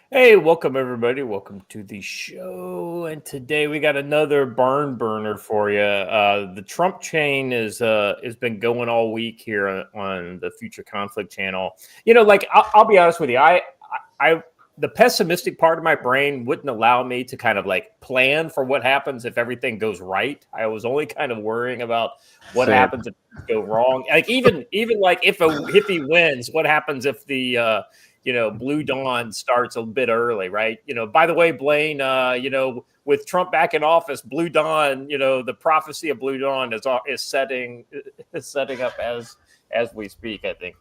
Hey, welcome everybody. Welcome to the show. And today we got another barn burner for you. The Trump chain is has been going all week here on the Future Conflict channel. I'll be honest with you. I the pessimistic part of my brain wouldn't allow me to kind of like plan for what happens if everything goes right. I was only kind of worrying about what Same. happens if things go wrong. Like even like if he wins, what happens if the Blue Dawn starts a bit early, right? By the way, Blaine, with Trump back in office, Blue Dawn, the prophecy of Blue Dawn is setting up as we speak, I think.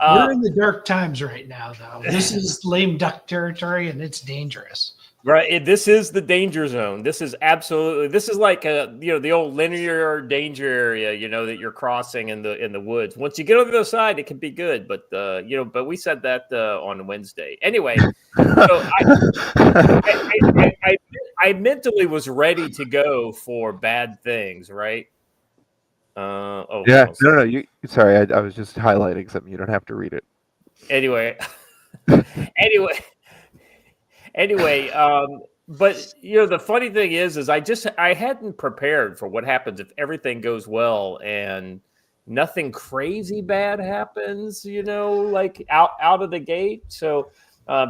We're in the dark times right now, though. This is lame duck territory, and it's dangerous. Right. This is the danger zone. This is like the old linear danger area, that you're crossing in the woods. Once you get over the other side, it can be good. But but we said that on Wednesday. Anyway, so I mentally was ready to go for bad things, right? Yeah, no. You sorry, I was just highlighting something. You don't have to read it. Anyway, anyway, but the funny thing is I hadn't prepared for what happens if everything goes well and nothing crazy bad happens, like out of the gate. So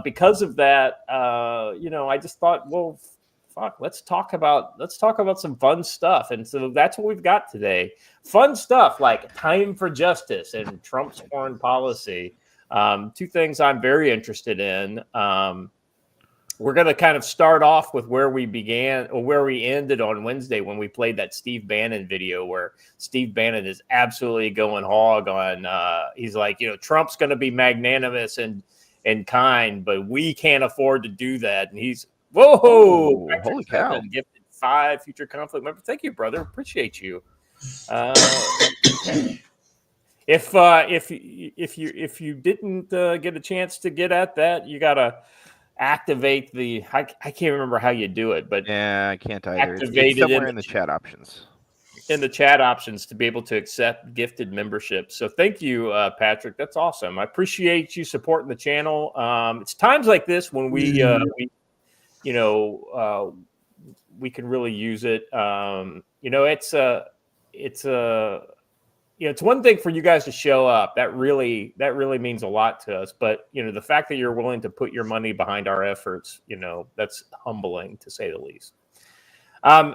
because of that, I just thought, well, fuck, let's talk about some fun stuff. And so that's what we've got today. Fun stuff like time for justice and Trump's foreign policy. Two things I'm very interested in. We're going to kind of start off with where we began or where we ended on Wednesday when we played that Steve Bannon video where Steve Bannon is absolutely going hog on. He's like, Trump's going to be magnanimous and kind, but we can't afford to do that. And he's, whoa, holy cow. Gifted 5 Future Conflict members. Thank you, brother. Appreciate you. If you didn't get a chance to get at that, you gotta activate the. I can't remember how you do it, but yeah, I can't either. Activate it's somewhere in the chat options. In the chat options to be able to accept gifted membership. So thank you, Patrick. That's awesome. I appreciate you supporting the channel. It's times like this when we can really use it. It's one thing for you guys to show up. That really means a lot to us. But the fact that you're willing to put your money behind our efforts, that's humbling to say the least.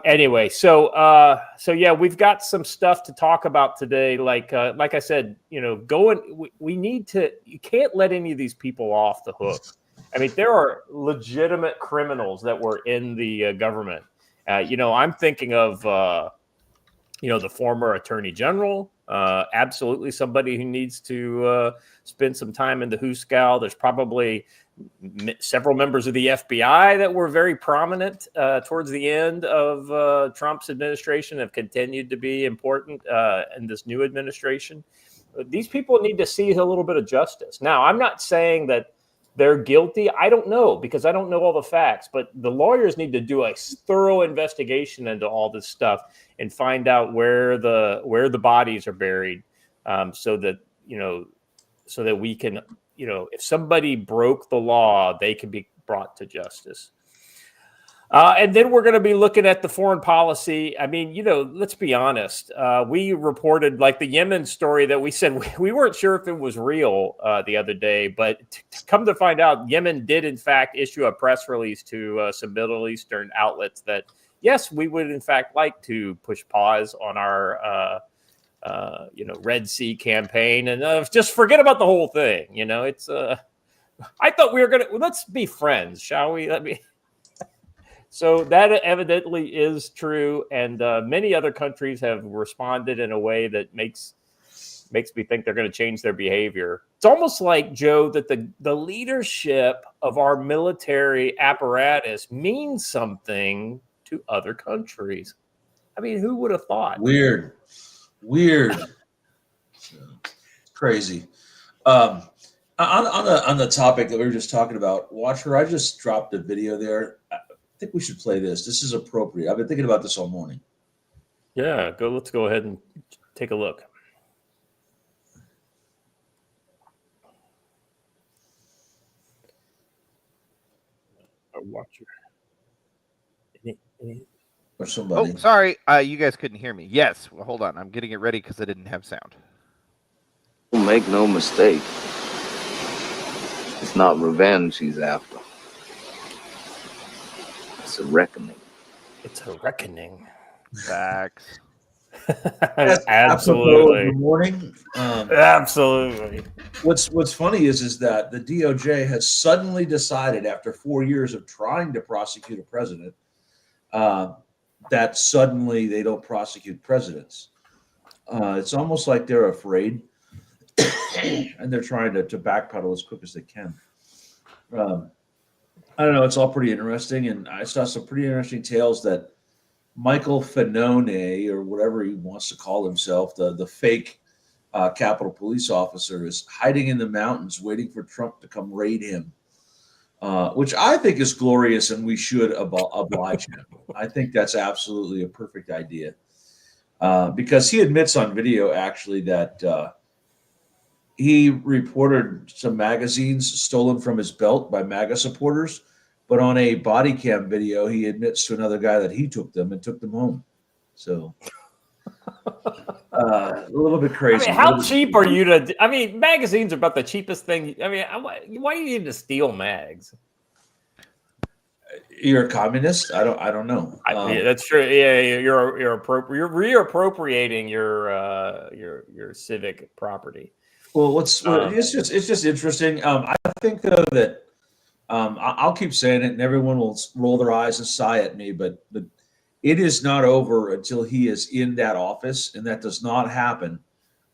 Anyway, so yeah, we've got some stuff to talk about today. Like I said, we need to. You can't let any of these people off the hook. I mean, there are legitimate criminals that were in the government. I'm thinking of the former attorney general. Absolutely somebody who needs to spend some time in the Hooskow. There's probably several members of the FBI that were very prominent towards the end of Trump's administration, have continued to be important in this new administration. These people need to see a little bit of justice. Now, I'm not saying that they're guilty. I don't know because I don't know all the facts, but the lawyers need to do a thorough investigation into all this stuff and find out where the bodies are buried, so that we can, if somebody broke the law, they can be brought to justice. And then we're going to be looking at the foreign policy. I mean, let's be honest. We reported like the Yemen story that we said we weren't sure if it was real the other day, but come to find out, Yemen did in fact issue a press release to some Middle Eastern outlets that, yes, we would in fact like to push pause on our Red Sea campaign and just forget about the whole thing. It's I thought we were going to, let's be friends, shall we? So that evidently is true, and many other countries have responded in a way that makes me think they're going to change their behavior. It's almost like, Joe, that the leadership of our military apparatus means something to other countries. I mean, who would have thought? Weird. Crazy. On the topic that we were just talking about, Watcher, I just dropped a video there. I think we should play this. This is appropriate. I've been thinking about this all morning. Yeah, let's go ahead and take a look. Watcher. Or somebody. Oh, sorry. You guys couldn't hear me. Yes. Well, hold on. I'm getting it ready because I didn't have sound. Make no mistake. It's not revenge he's after. It's a reckoning. It's a reckoning. Facts. Absolutely. Good morning. Absolutely. What's funny is that the DOJ has suddenly decided, after 4 years of trying to prosecute a president, that suddenly they don't prosecute presidents. It's almost like they're afraid, and they're trying to backpedal as quick as they can. I don't know. It's all pretty interesting, and I saw some pretty interesting tales that Michael Fanone, or whatever he wants to call himself, the fake Capitol Police officer, is hiding in the mountains waiting for Trump to come raid him, which I think is glorious, and we should oblige him. I think that's absolutely a perfect idea, because he admits on video, actually, that he reported some magazines stolen from his belt by MAGA supporters. But on a body cam video, he admits to another guy that he took them and took them home. So a little bit crazy. I mean, how cheap are you to? I mean, magazines are about the cheapest thing. I mean, why do you need to steal mags? You're a communist? I don't know. Yeah, that's true. Yeah, you're reappropriating your civic property. Well, it's just interesting. I think though that I'll keep saying it, and everyone will roll their eyes and sigh at me, but it is not over until he is in that office, and that does not happen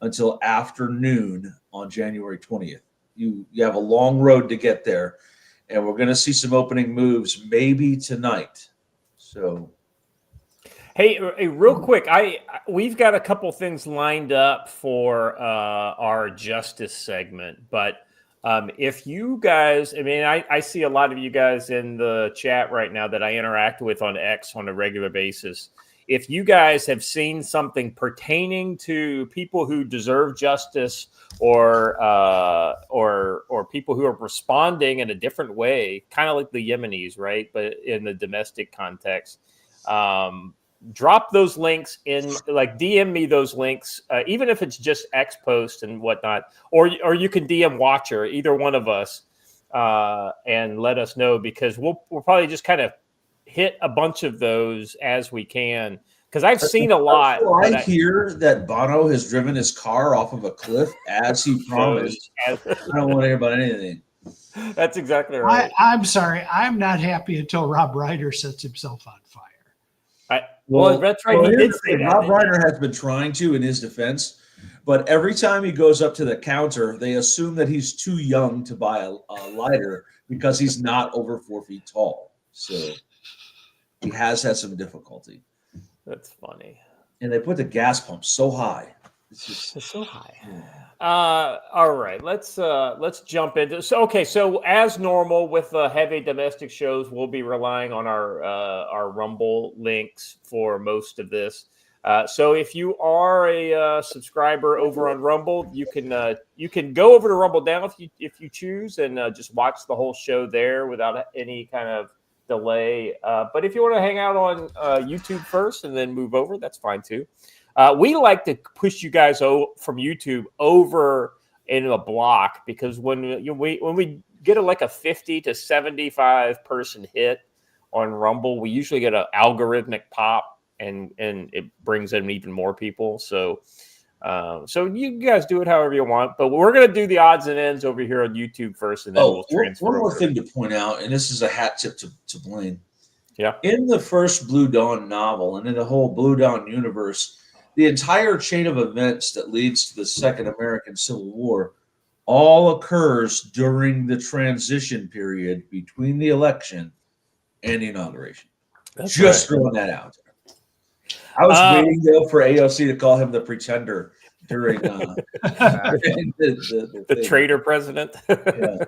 until afternoon on January 20th. You have a long road to get there, and we're going to see some opening moves maybe tonight. So, hey, real quick, we've got a couple things lined up for our justice segment, but if you guys, I mean, I see a lot of you guys in the chat right now that I interact with on X on a regular basis. If you guys have seen something pertaining to people who deserve justice, or people who are responding in a different way, kind of like the Yemenis, right? But in the domestic context, drop those links in, like DM me those links, even if it's just X post and whatnot, or you can DM Watcher, either one of us, and let us know, because we'll probably just kind of hit a bunch of those as we can, because I've seen a lot. I hear that Bono has driven his car off of a cliff as he promised. I don't want to hear about anything. That's exactly right. I'm sorry. I'm not happy until Rob Ryder sets himself on fire. Well, that's right. He did say that. Rob Reiner has been trying to, in his defense, but every time he goes up to the counter, they assume that he's too young to buy a lighter because he's not over 4 feet tall. So he has had some difficulty. That's funny. And they put the gas pump so high. It's so high. All right, let's jump into. So as normal with the heavy domestic shows, we'll be relying on our Rumble links for most of this. So if you are a subscriber over on Rumble, you can go over to Rumble now if you choose, and just watch the whole show there without any kind of delay. But if you want to hang out on YouTube first and then move over, that's fine too. We like to push you guys from YouTube over in a block, because when we get like a 50 to 75 person hit on Rumble, we usually get an algorithmic pop, and it brings in even more people. So you guys do it however you want, but we're going to do the odds and ends over here on YouTube first, and then we'll transfer. One more thing to point out, and this is a hat tip to Blaine. Yeah. In the first Blue Dawn novel, and in the whole Blue Dawn universe, the entire chain of events that leads to the Second American Civil War all occurs during the transition period between the election and the inauguration. That's Just right. throwing that out there. I was waiting, though, for AOC to call him the pretender during the traitor president. Yeah.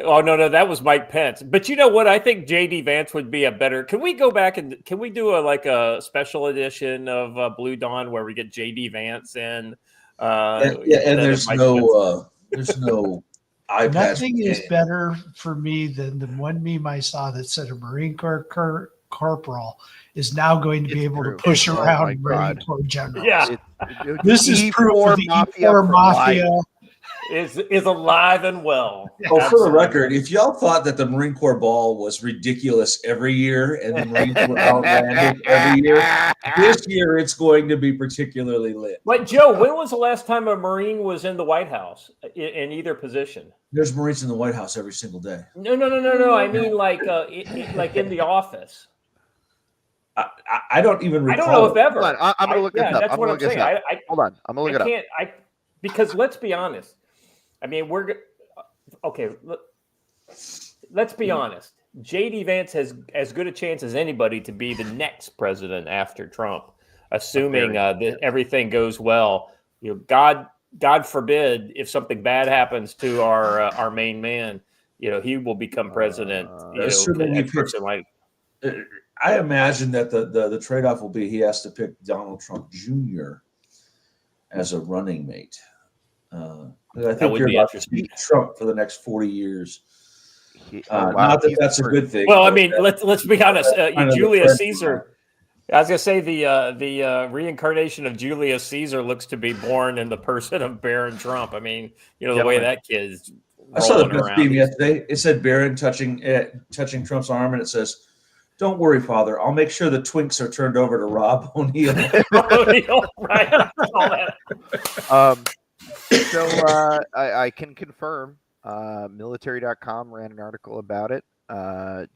No, that was Mike Pence. But you know what? I think JD Vance would be a better. Can we go back and can we do a special edition of Blue Dawn where we get JD Vance in? And there's no eye patch. Nothing is better for me than the one meme I saw that said a Marine Corps corporal is now going to be able to push around Marine Corps generals. Yeah. This is proof of the E4 mafia is alive and well. Oh, for the record, if y'all thought that the Marine Corps ball was ridiculous every year and the Marines were outlandish every year, this year it's going to be particularly lit. But Joe, when was the last time a Marine was in the White House in either position? There's Marines in the White House every single day. No. I mean, like in the office. I don't even recall. I don't know if ever. Hold on, I'm going to look this up. That's what I'm saying. Hold on. I'm going to look it up. Because let's be honest. I mean, okay. Let's be honest. J.D. Vance has as good a chance as anybody to be the next president after Trump, assuming that everything goes well. You know, God forbid if something bad happens to our main man, you know, he will become president. I imagine that the trade-off will be he has to pick Donald Trump Jr. as a running mate. I think you're about to see Trump for the next 40 years. Not that that's a good thing. Well, I mean, let's be honest. Julius Caesar. I was gonna say the reincarnation of Julius Caesar looks to be born in the person of Barron Trump. I mean, you know the way that kid is. I saw the best meme yesterday. It said Barron touching Trump's arm, and it says, "Don't worry, Father. I'll make sure the Twinks are turned over to Rob O'Neill." Right. So I can confirm. Military.com ran an article about it.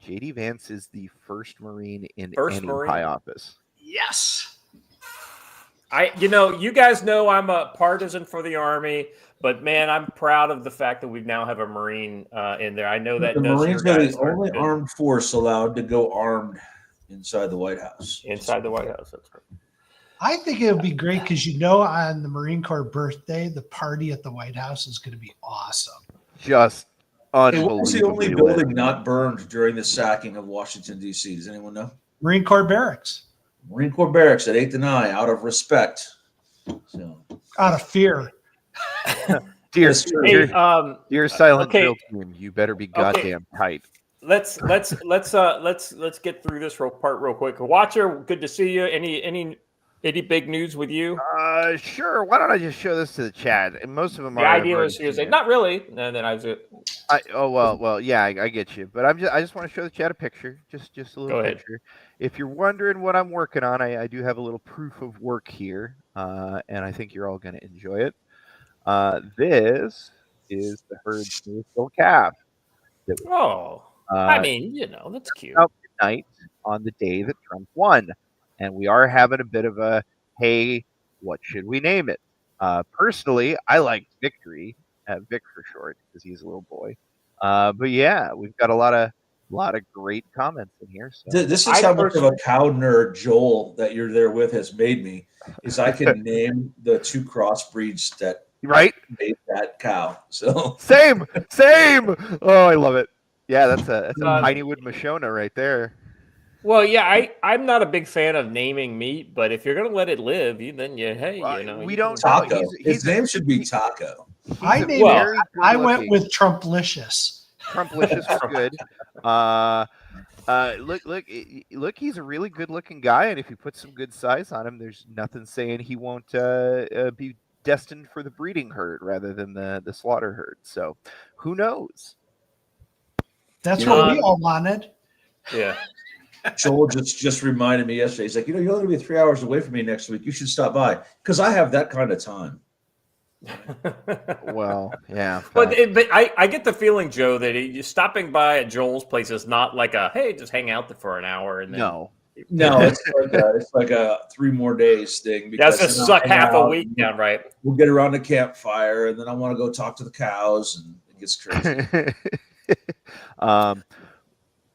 J.D. Vance is the first Marine in any high office. Yes. You guys know I'm a partisan for the Army, but man, I'm proud of the fact that we now have a Marine in there. I know that the Marines are the only armed force allowed to go armed inside the White House. Inside the White House, that's right. I think it would be great because on the Marine Corps birthday, the party at the White House is going to be awesome. Just unbelievable. What was the only building not burned during the sacking of Washington, D.C.? Does anyone know? Marine Corps Barracks. Marine Corps Barracks at 8th and I, out of respect. So. Out of fear. Dear silent drill team, you better be goddamn tight. Let's get through this part real quick. Watcher, good to see you. Any big news with you? Sure. Why don't I just show this to the chat? And most of them are. The idea was to say, not really. And then I was. Yeah, I get you. But I just want to show the chat a picture, just a little picture. If you're wondering what I'm working on, I do have a little proof of work here, and I think you're all going to enjoy it. This is the herd's newest little calf. I mean, that's cute. Out midnight on the day that Trump won. And we are having a bit of a, hey, what should we name it? Personally, I like Victory, Vic for short, because he's a little boy. But yeah, we've got a lot of great comments in here. So. This is how much of a cow nerd Joel that you're there with has made me. Is I can name the two crossbreeds that made that cow. So same. Oh, I love it. Yeah, that's a Pinewood Mashona right there. Well, yeah, I'm not a big fan of naming meat, but if you're going to let it live, then we don't. Taco. His name should be Taco. I went with Trump Licious. Trump Licious was good. Look, he's a really good-looking guy, and if you put some good size on him, there's nothing saying he won't be destined for the breeding herd rather than the slaughter herd. So, who knows? That's what we all wanted. Yeah. Joel just reminded me yesterday. He's like, you're only going to be 3 hours away from me next week. You should stop by because I have that kind of time. Well, yeah. But I get the feeling, Joe, that stopping by at Joel's place is not like hey, just hang out there for an hour and then. No, it's like a 3 more days thing. Because that's just suck half a week down, right? We'll get around the campfire, and then I want to go talk to the cows, and it gets crazy.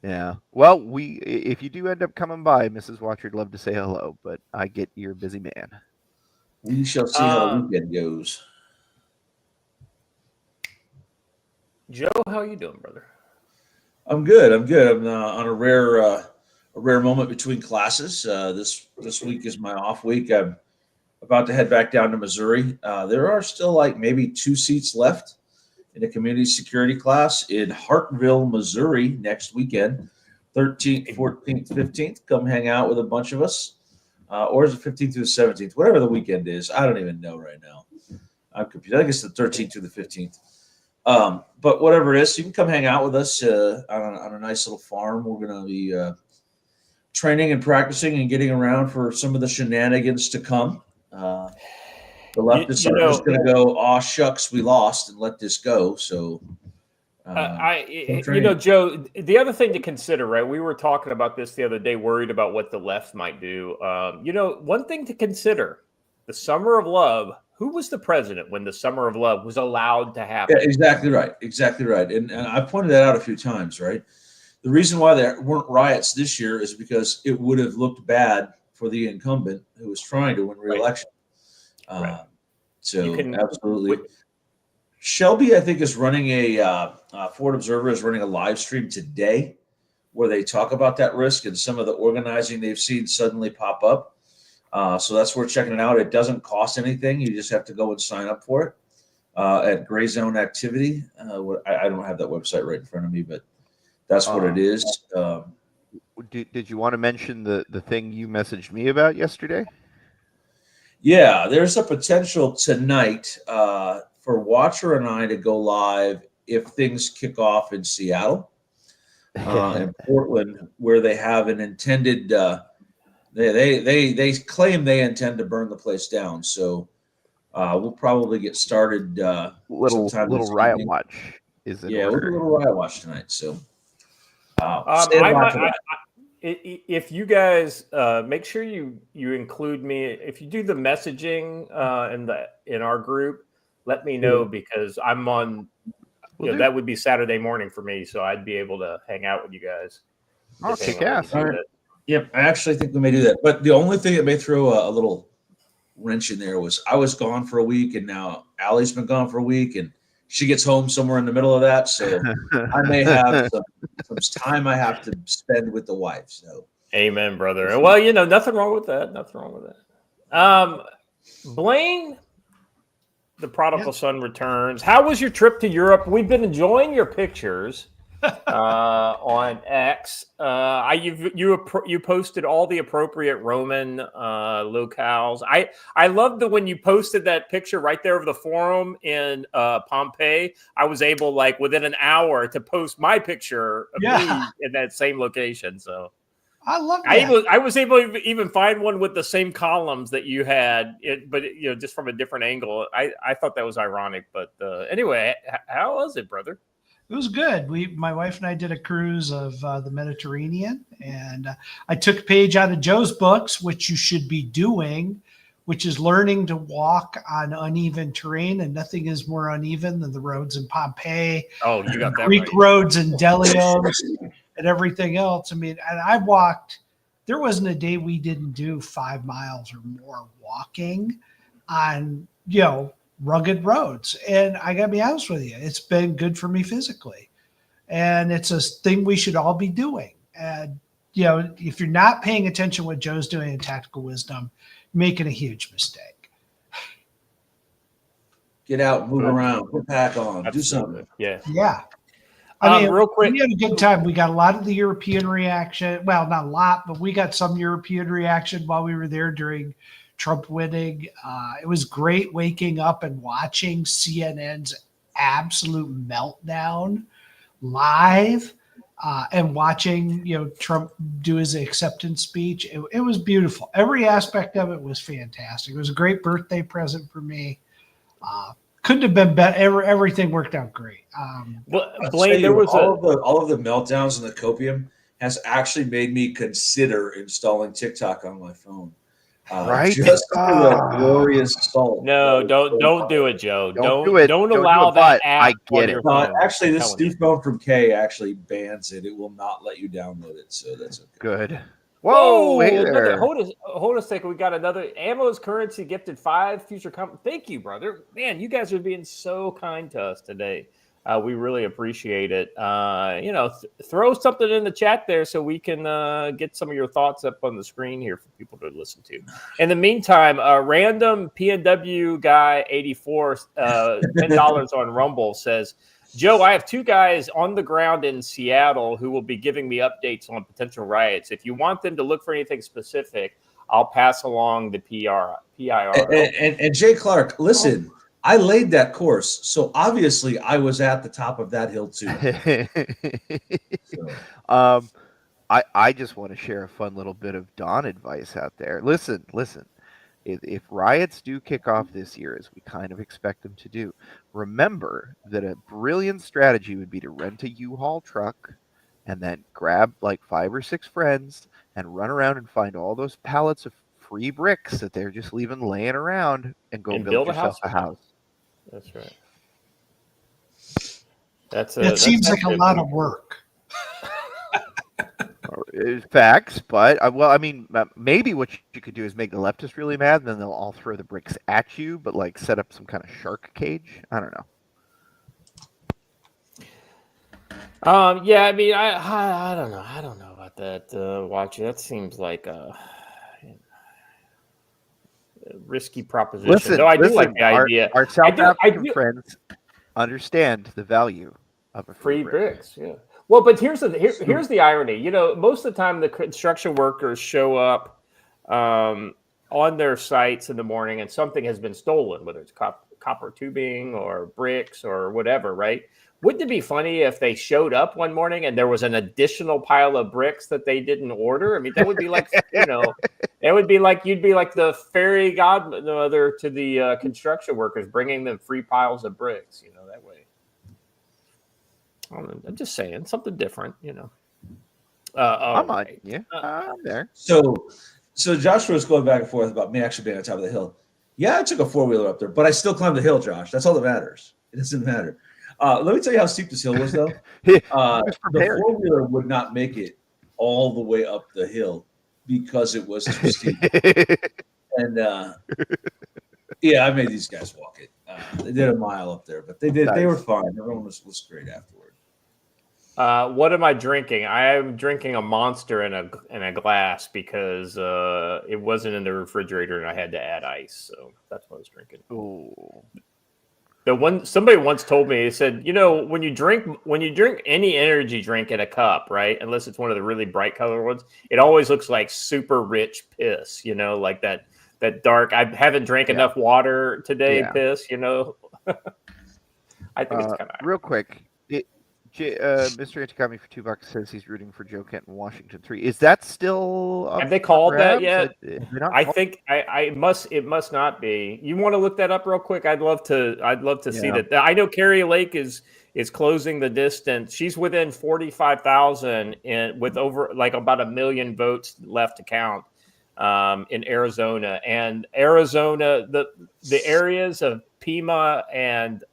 Yeah. Well, if you do end up coming by, Mrs. Watcher, I'd love to say hello, but I get you're a busy man. We shall see how the weekend goes. Joe, how are you doing, brother? I'm good. I'm on a rare moment between classes. This week is my off week. I'm about to head back down to Missouri. There are still maybe 2 seats left in a community security class in Hartville, Missouri next weekend, 13th, 14th, 15th. Come hang out with a bunch of us. Or is it 15th through the 17th? Whatever the weekend is. I don't even know right now. I'm confused. I think it's the 13th through the 15th. But whatever it is, you can come hang out with us on a nice little farm. We're going to be training and practicing and getting around for some of the shenanigans to come. The leftists are just going to go, "Aw, shucks, we lost," and let this go. So, Joe, the other thing to consider, right? We were talking about this the other day, worried about what the left might do. One thing to consider: the Summer of Love. Who was the president when the Summer of Love was allowed to happen? Yeah, exactly right. Exactly right. And I pointed that out a few times, right? The reason why there weren't riots this year is because it would have looked bad for the incumbent who was trying to win re-election. Right. Absolutely. Shelby, I think, is running Forward Observer is running a live stream today where they talk about that risk and some of the organizing they've seen suddenly pop up. So that's where we're checking it out. It doesn't cost anything. You just have to go and sign up for it at Gray Zone Activity. I don't have that website right in front of me, but that's what it is. Did you want to mention the thing you messaged me about yesterday? Yeah, there's a potential tonight for Watcher and I to go live if things kick off in Seattle, in Portland, where they have an intended. They claim they intend to burn the place down. So we'll probably get started. Little riot watch is in order. We'll do a little riot watch tonight. So if you guys make sure you include me, if you do the messaging in our group, let me know because I'm on. That would be Saturday morning for me, so I'd be able to hang out with you guys. Oh, kick ass! Yep, I actually think we may do that. But the only thing that may throw a little wrench in there was I was gone for a week, and now Allie's been gone for a week, and she gets home somewhere in the middle of that. So I may have some time I have to spend with the wife. So, amen, brother. Well, nothing wrong with that. Nothing wrong with that. Blaine, the prodigal son returns. How was your trip to Europe? We've been enjoying your pictures. On X, you posted all the appropriate Roman locales. I loved when you posted that picture right there of the forum in Pompeii. I was able, within an hour, to post my picture of me in that same location. So I love that. I was able to even find one with the same columns that you had, but just from a different angle. I thought that was ironic, but anyway, how was it, brother? It was good. My wife and I did a cruise of the Mediterranean, and I took a page out of Joe's books, which you should be doing, which is learning to walk on uneven terrain, and nothing is more uneven than the roads in Pompeii. Oh, you got that Greek right. roads in Delios and everything else. I mean, and I walked. There wasn't a day we didn't do 5 miles or more walking on, rugged roads. And I gotta be honest with you, it's been good for me physically, and it's a thing we should all be doing. And if you're not paying attention to what Joe's doing in Tactical Wisdom, you're making a huge mistake. Get out, move around, put pack on, do something. Yeah. I mean, real quick, we had a good time. We got a lot of the European reaction. Well, not a lot, but we got some European reaction while we were there during Trump winning. It was great waking up and watching CNN's absolute meltdown live and watching, Trump do his acceptance speech. It was beautiful. Every aspect of it was fantastic. It was a great birthday present for me. Couldn't have been better. Everything worked out great. Blaine, there was all of the meltdowns and the copium has actually made me consider installing TikTok on my phone. Right? Just for the glorious salt. No, don't do it, Joe. Don't do it. Don't allow that app. I get it. Actually, this new phone from K actually bans it. It will not let you download it, so that's okay. Good. Whoa! Hey there. Hold a second. We got another Ammo's Currency gifted 5 future. Thank you, brother. Man, you guys are being so kind to us today. We really appreciate it. Throw something in the chat there so we can get some of your thoughts up on the screen here for people to listen to. In the meantime, random PNW guy 84, $10 on Rumble says, Joe, I have 2 guys on the ground in Seattle who will be giving me updates on potential riots. If you want them to look for anything specific, I'll pass along the PIR. And Jay Clark, listen, I laid that course, so obviously I was at the top of that hill too. I just want to share a fun little bit of Don advice out there. Listen. If riots do kick off this year, as we kind of expect them to do, remember that a brilliant strategy would be to rent a U-Haul truck and then grab like 5 or 6 friends and run around and find all those pallets of free bricks that they're just leaving laying around and go build yourself a house. That's right. It seems like a lot of work. Facts, but maybe what you could do is make the leftists really mad, and then they'll all throw the bricks at you, but like set up some kind of shark cage. I don't know. Yeah, I mean, I don't know. I don't know about that. Watching that seems like a risky proposition. Listen, I do like the idea. Our South African friends understand the value of a free bricks. Yeah. Well, but here's the irony. You know, most of the time the construction workers show up on their sites in the morning and something has been stolen, whether it's copper tubing or bricks or whatever, right? Wouldn't it be funny if they showed up one morning and there was an additional pile of bricks that they didn't order? I mean, that would be like, it would be like you'd be like the fairy godmother to the construction workers, bringing them free piles of bricks, that way. I'm just saying something different, I'm on. Yeah, I'm there. So Joshua's going back and forth about me actually being on top of the hill. Yeah, I took a 4-wheeler up there, but I still climbed the hill, Josh. That's all that matters. It doesn't matter. Let me tell you how steep this hill was, though. The 4-wheeler would not make it all the way up the hill because it was too steep. And yeah, I made these guys walk it. They did a mile up there, but they did. They were fine. Everyone was great afterward. What am I drinking? I am drinking a Monster in a glass because it wasn't in the refrigerator and I had to add ice, so that's what I was drinking. Ooh. Somebody once told me, they said, when you drink any energy drink in a cup, right? Unless it's one of the really bright colored ones, it always looks like super rich piss, like that dark. I haven't drank enough water today. Yeah. Piss, I think it's kind of real quick. Mr. Anticami for $2 says he's rooting for Joe Kent in Washington 3. Is that still up? Have they called that yet? I think it must not be. You want to look that up real quick? I'd love to see that. I know Carrie Lake is closing the distance. She's within 45,000 and with over like about 1 million votes left to count in Arizona. And Arizona, the areas of Pima and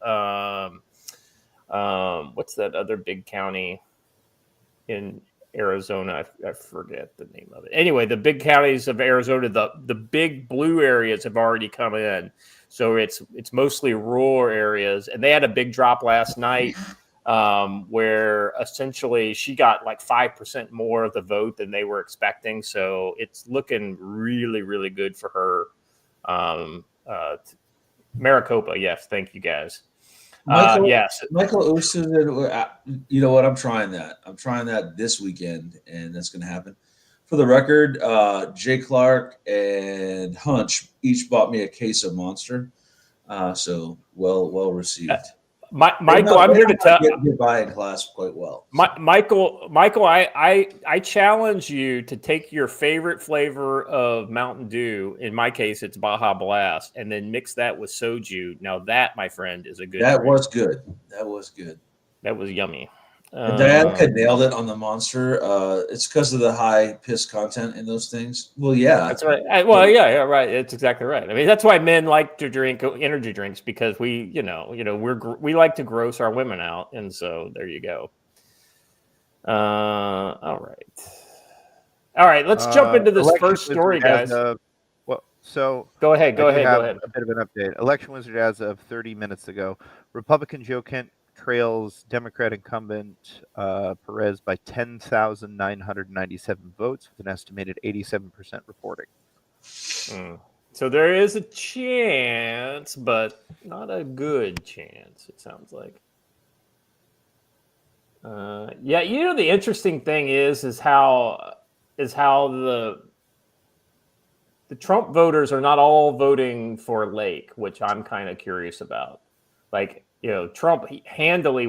what's that other big county in Arizona? I forget the name of it. Anyway, the big counties of Arizona, the big blue areas have already come in. So it's mostly rural areas. And they had a big drop last night where essentially she got like 5% more of the vote than they were expecting. So it's looking really, really good for her. Maricopa, yes. Thank you, guys. Yes. Michael Uso, you know what? I'm trying that. I'm trying that this weekend, and that's going to happen. For the record, Jay Clark and Hunch each bought me a case of Monster. So well received. Michael, I'm here to tell you buying class quite well. Michael, I challenge you to take your favorite flavor of Mountain Dew. In my case, it's Baja Blast, and then mix that with soju. Now that, my friend, is a good. That was good. That was good. That was yummy. Diana nailed it on the Monster. It's because of the high piss content in those things. Well, yeah, that's right. Yeah, right. It's exactly right. I mean, that's why men like to drink energy drinks because we like to gross our women out, and so there you go. All right. Let's jump into this first story, guys. Go ahead. Go ahead. A bit of an update. Election Wizard as of 30 minutes ago. Republican Joe Kent trails Democrat incumbent Perez by 10,997 votes with an estimated 87% reporting. So there is a chance, but not a good chance, it sounds like. Yeah, the interesting thing is how the Trump voters are not all voting for Lake, which I'm kind of curious about. Like, Trump handily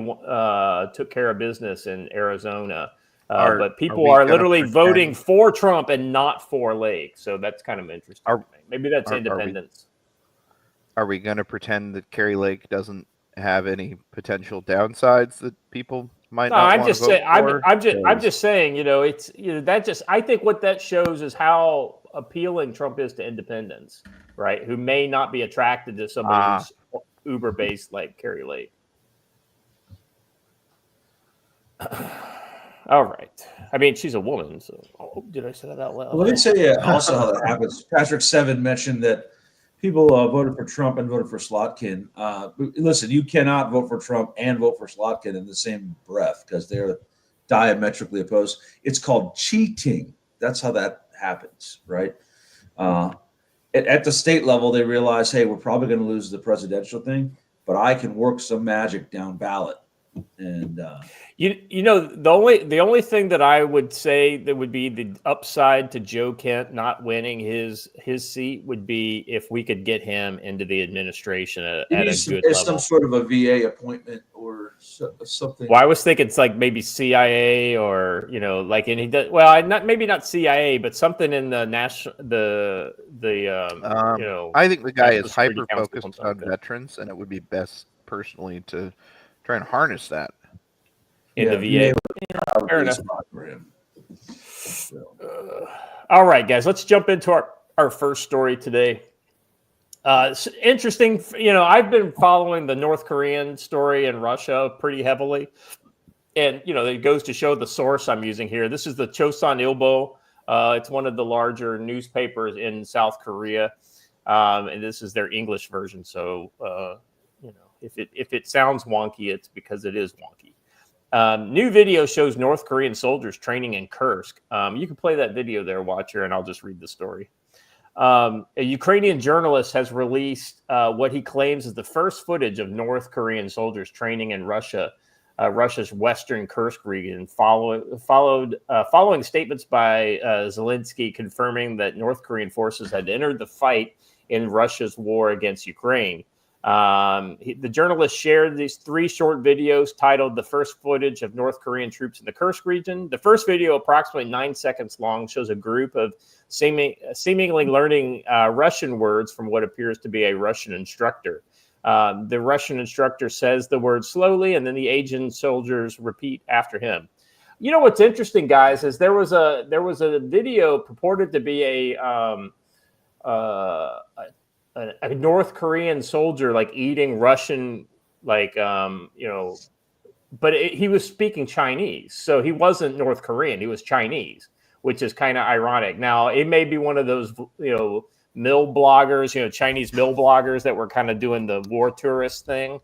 took care of business in Arizona, but people are literally voting for Trump and not for Lake. So that's kind of interesting. Maybe that's independence. Are we going to pretend that Kari Lake doesn't have any potential downsides that people might not want to vote for? I'm just saying, it's I think what that shows is how appealing Trump is to independents, right? Who may not be attracted to somebody who's uber based like Kari Lake. All right. I mean, she's a woman, so did I say that out loud? Well, let me say also how that happens. Patrick Seven mentioned that people voted for Trump and voted for Slotkin. Listen, you cannot vote for Trump and vote for Slotkin in the same breath because they're diametrically opposed. It's called cheating. That's how that happens, right? At the state level, they realize, hey, we're probably going to lose the presidential thing, but I can work some magic down ballot. And the only thing that I would say that would be the upside to Joe Kent not winning his seat would be if we could get him into the administration at a good level. Some sort of a VA appointment or something. Well, I was thinking it's like maybe CIA or like, and he does well. Maybe not CIA, but something in the national I think the guy is hyper focused on veterans, and it would be best personally to try and harness that in the VA. Fair enough. All right, guys, let's jump into our first story today. It's interesting. I've been following the North Korean story in Russia pretty heavily. And, it goes to show the source I'm using here. This is the Chosun Ilbo. It's one of the larger newspapers in South Korea. And this is their English version. So, if it sounds wonky, it's because it is wonky. New video shows North Korean soldiers training in Kursk. You can play that video there, Watcher, and I'll just read the story. A Ukrainian journalist has released what he claims is the first footage of North Korean soldiers training in Russia's western Kursk region, following statements by Zelensky confirming that North Korean forces had entered the fight in Russia's war against Ukraine. The journalist shared these 3 short videos titled "The First Footage of North Korean Troops in the Kursk Region." The first video, approximately 9 seconds long, shows a group of seemingly learning Russian words from what appears to be a Russian instructor. The Russian instructor says the word slowly, and then the Asian soldiers repeat after him. What's interesting, guys, is there was a video purported to be a North Korean soldier like eating Russian, but he was speaking Chinese, so he wasn't North Korean. He was Chinese, which is kind of ironic. Now, it may be one of those, mill bloggers, Chinese mill bloggers that were kind of doing the war tourist thing.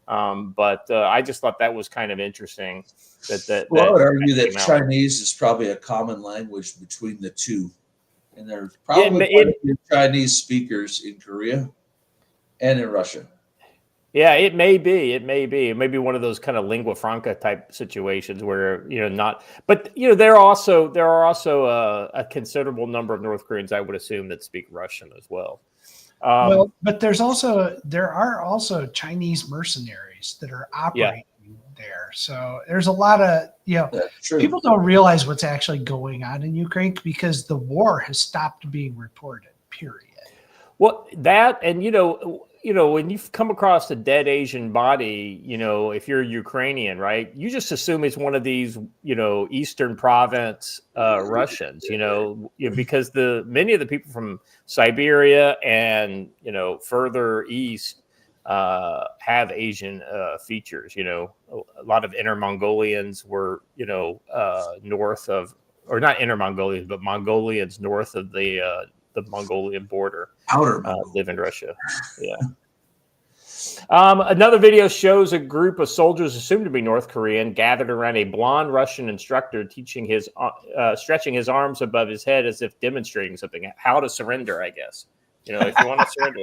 But I just thought that was kind of interesting. I would argue that Chinese is probably a common language between the two. And there's probably Chinese speakers in Korea and in Russia. Yeah, it may be. It may be one of those kind of lingua franca type situations where not. But there are also a considerable number of North Koreans, I would assume, that speak Russian as well. But there are also Chinese mercenaries that are operating there. So there's a lot of people don't realize what's actually going on in Ukraine because the war has stopped being reported. Period. Well, that and when you've come across a dead Asian body, if you're Ukrainian, right, you just assume it's one of these, Eastern province Russians, because many of the people from Siberia and, further east have Asian features. A lot of Inner Mongolians were, north of, or not Inner Mongolians, but Mongolians north of the Mongolian border. Outer live in Russia. Yeah. Another video shows a group of soldiers assumed to be North Korean gathered around a blonde Russian instructor teaching stretching his arms above his head as if demonstrating something. How to surrender, I guess. If you want to surrender.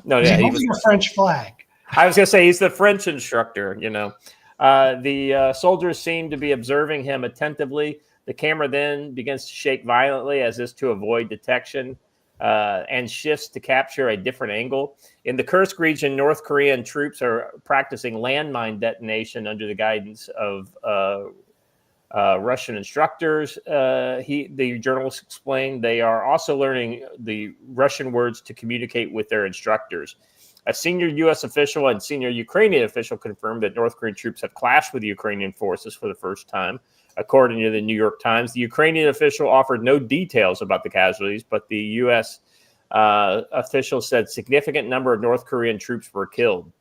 No, Is yeah, he he was holding a French flag? I was going to say he's the French instructor, The soldiers seem to be observing him attentively. The camera then begins to shake violently as if to avoid detection and shifts to capture a different angle. In the Kursk region, North Korean troops are practicing landmine detonation under the guidance of Russian instructors. The journalist explained they are also learning the Russian words to communicate with their instructors. A senior U.S. official and senior Ukrainian official confirmed that North Korean troops have clashed with the Ukrainian forces for the first time. According to the New York Times, the Ukrainian official offered no details about the casualties, but the U.S. Official said significant number of North Korean troops were killed.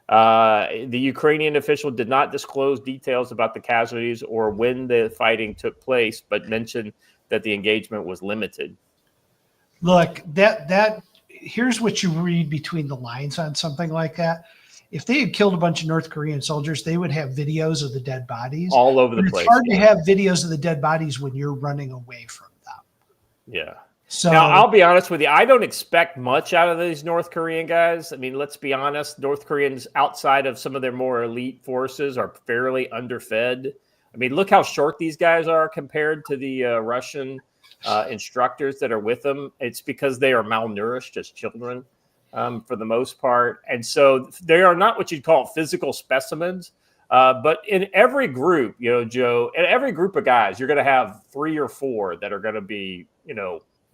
The Ukrainian official did not disclose details about the casualties or when the fighting took place, but mentioned that the engagement was limited. Look, here's what you read between the lines on something like that. If they had killed a bunch of North Korean soldiers, they would have videos of the dead bodies all over the place. It's hard to have videos of the dead bodies when you're running away from them. Yeah. So now, I'll be honest with you. I don't expect much out of these North Korean guys. I mean, let's be honest. North Koreans, outside of some of their more elite forces, are fairly underfed. I mean, look how short these guys are compared to the Russian instructors that are with them. It's because they are malnourished as children for the most part. And so they are not what you'd call physical specimens. But in every group, Joe, in every group of guys, you're going to have 3 or 4 that are going to be,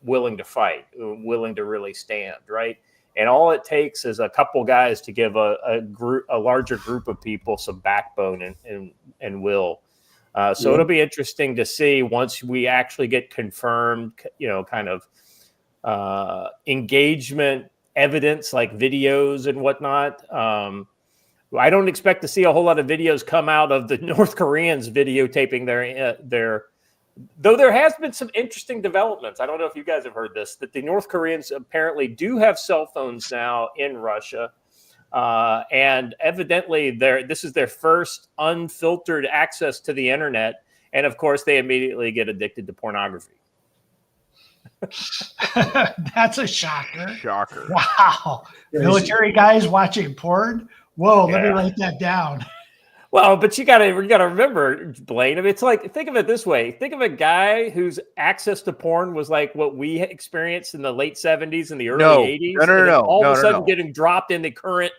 willing to fight, willing to really stand, right? And all it takes is a couple guys to give a larger group of people some backbone and will. So it'll be interesting to see once we actually get confirmed, kind of engagement evidence like videos and whatnot. I don't expect to see a whole lot of videos come out of the North Koreans videotaping their though there has been some interesting developments. I don't know if you guys have heard this, that the North Koreans apparently do have cell phones now in Russia. And evidently this is their first unfiltered access to the internet. And of course, they immediately get addicted to pornography. That's a shocker. Shocker. Wow. Crazy. Military guys watching porn? Whoa, let me write that down. Well, but you gotta remember, Blaine. I mean, it's like, think of it this way. Think of a guy whose access to porn was like what we experienced in the late 70s and the early 80s. No. All of a sudden getting dropped in the current,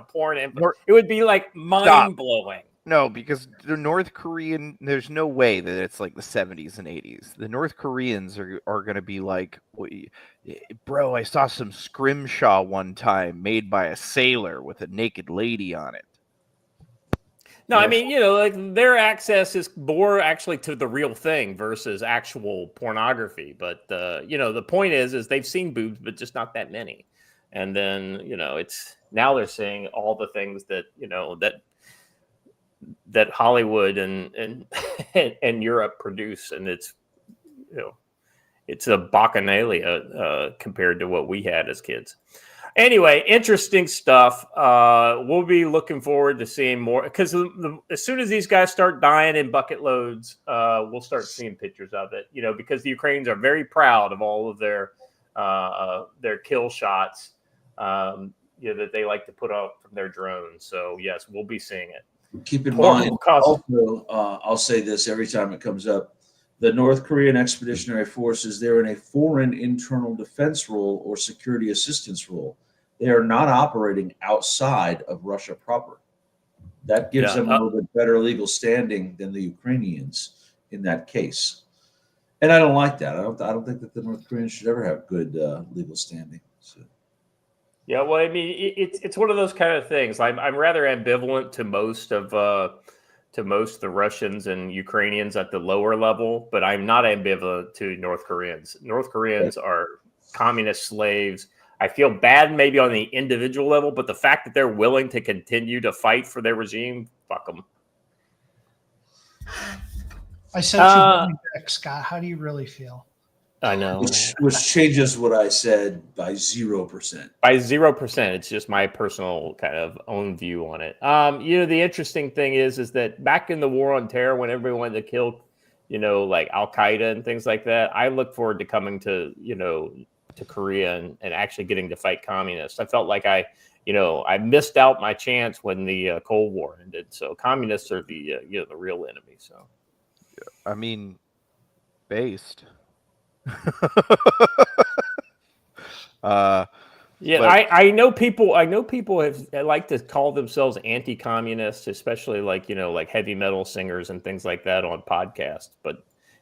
porn. It would be like mind-blowing. No, because the North Korean, there's no way that it's like the 70s and 80s. The North Koreans are going to be like, bro, I saw some scrimshaw one time made by a sailor with a naked lady on it. No, I mean, like their access is more actually to the real thing versus actual pornography. But, the point is they've seen boobs, but just not that many. And then, it's now they're seeing all the things that, that Hollywood and Europe produce. And it's, it's a bacchanalia compared to what we had as kids. Anyway, interesting stuff. We'll be looking forward to seeing more because as soon as these guys start dying in bucket loads, we'll start seeing pictures of it. Because the Ukrainians are very proud of all of their kill shots, that they like to put up from their drones. So yes, we'll be seeing it. Keep in mind, also, I'll say this every time it comes up. The North Korean Expeditionary Forces, they're in a foreign internal defense role or security assistance role. They are not operating outside of Russia proper. That gives them a little bit better legal standing than the Ukrainians in that case. And I don't like that. I don't think that the North Koreans should ever have good legal standing. So. Yeah, well, I mean, it's one of those kind of things. I'm rather ambivalent to most of the Russians and Ukrainians at the lower level, but I'm not ambivalent to North Koreans. North Koreans are communist slaves. I feel bad maybe on the individual level, but the fact that they're willing to continue to fight for their regime, fuck them. I sent you back, Scott. How do you really feel? I know. Which changes what I said by 0%. By 0%. It's just my personal kind of own view on it. The interesting thing is that back in the War on Terror, when everyone wanted to kill, like Al Qaeda and things like that, I look forward to coming to, to Korea and actually getting to fight communists. I felt like I missed out my chance when the Cold War ended. So communists are the the real enemy. So, I mean, based. I know people have like to call themselves anti-communists, especially like heavy metal singers and things like that on podcasts.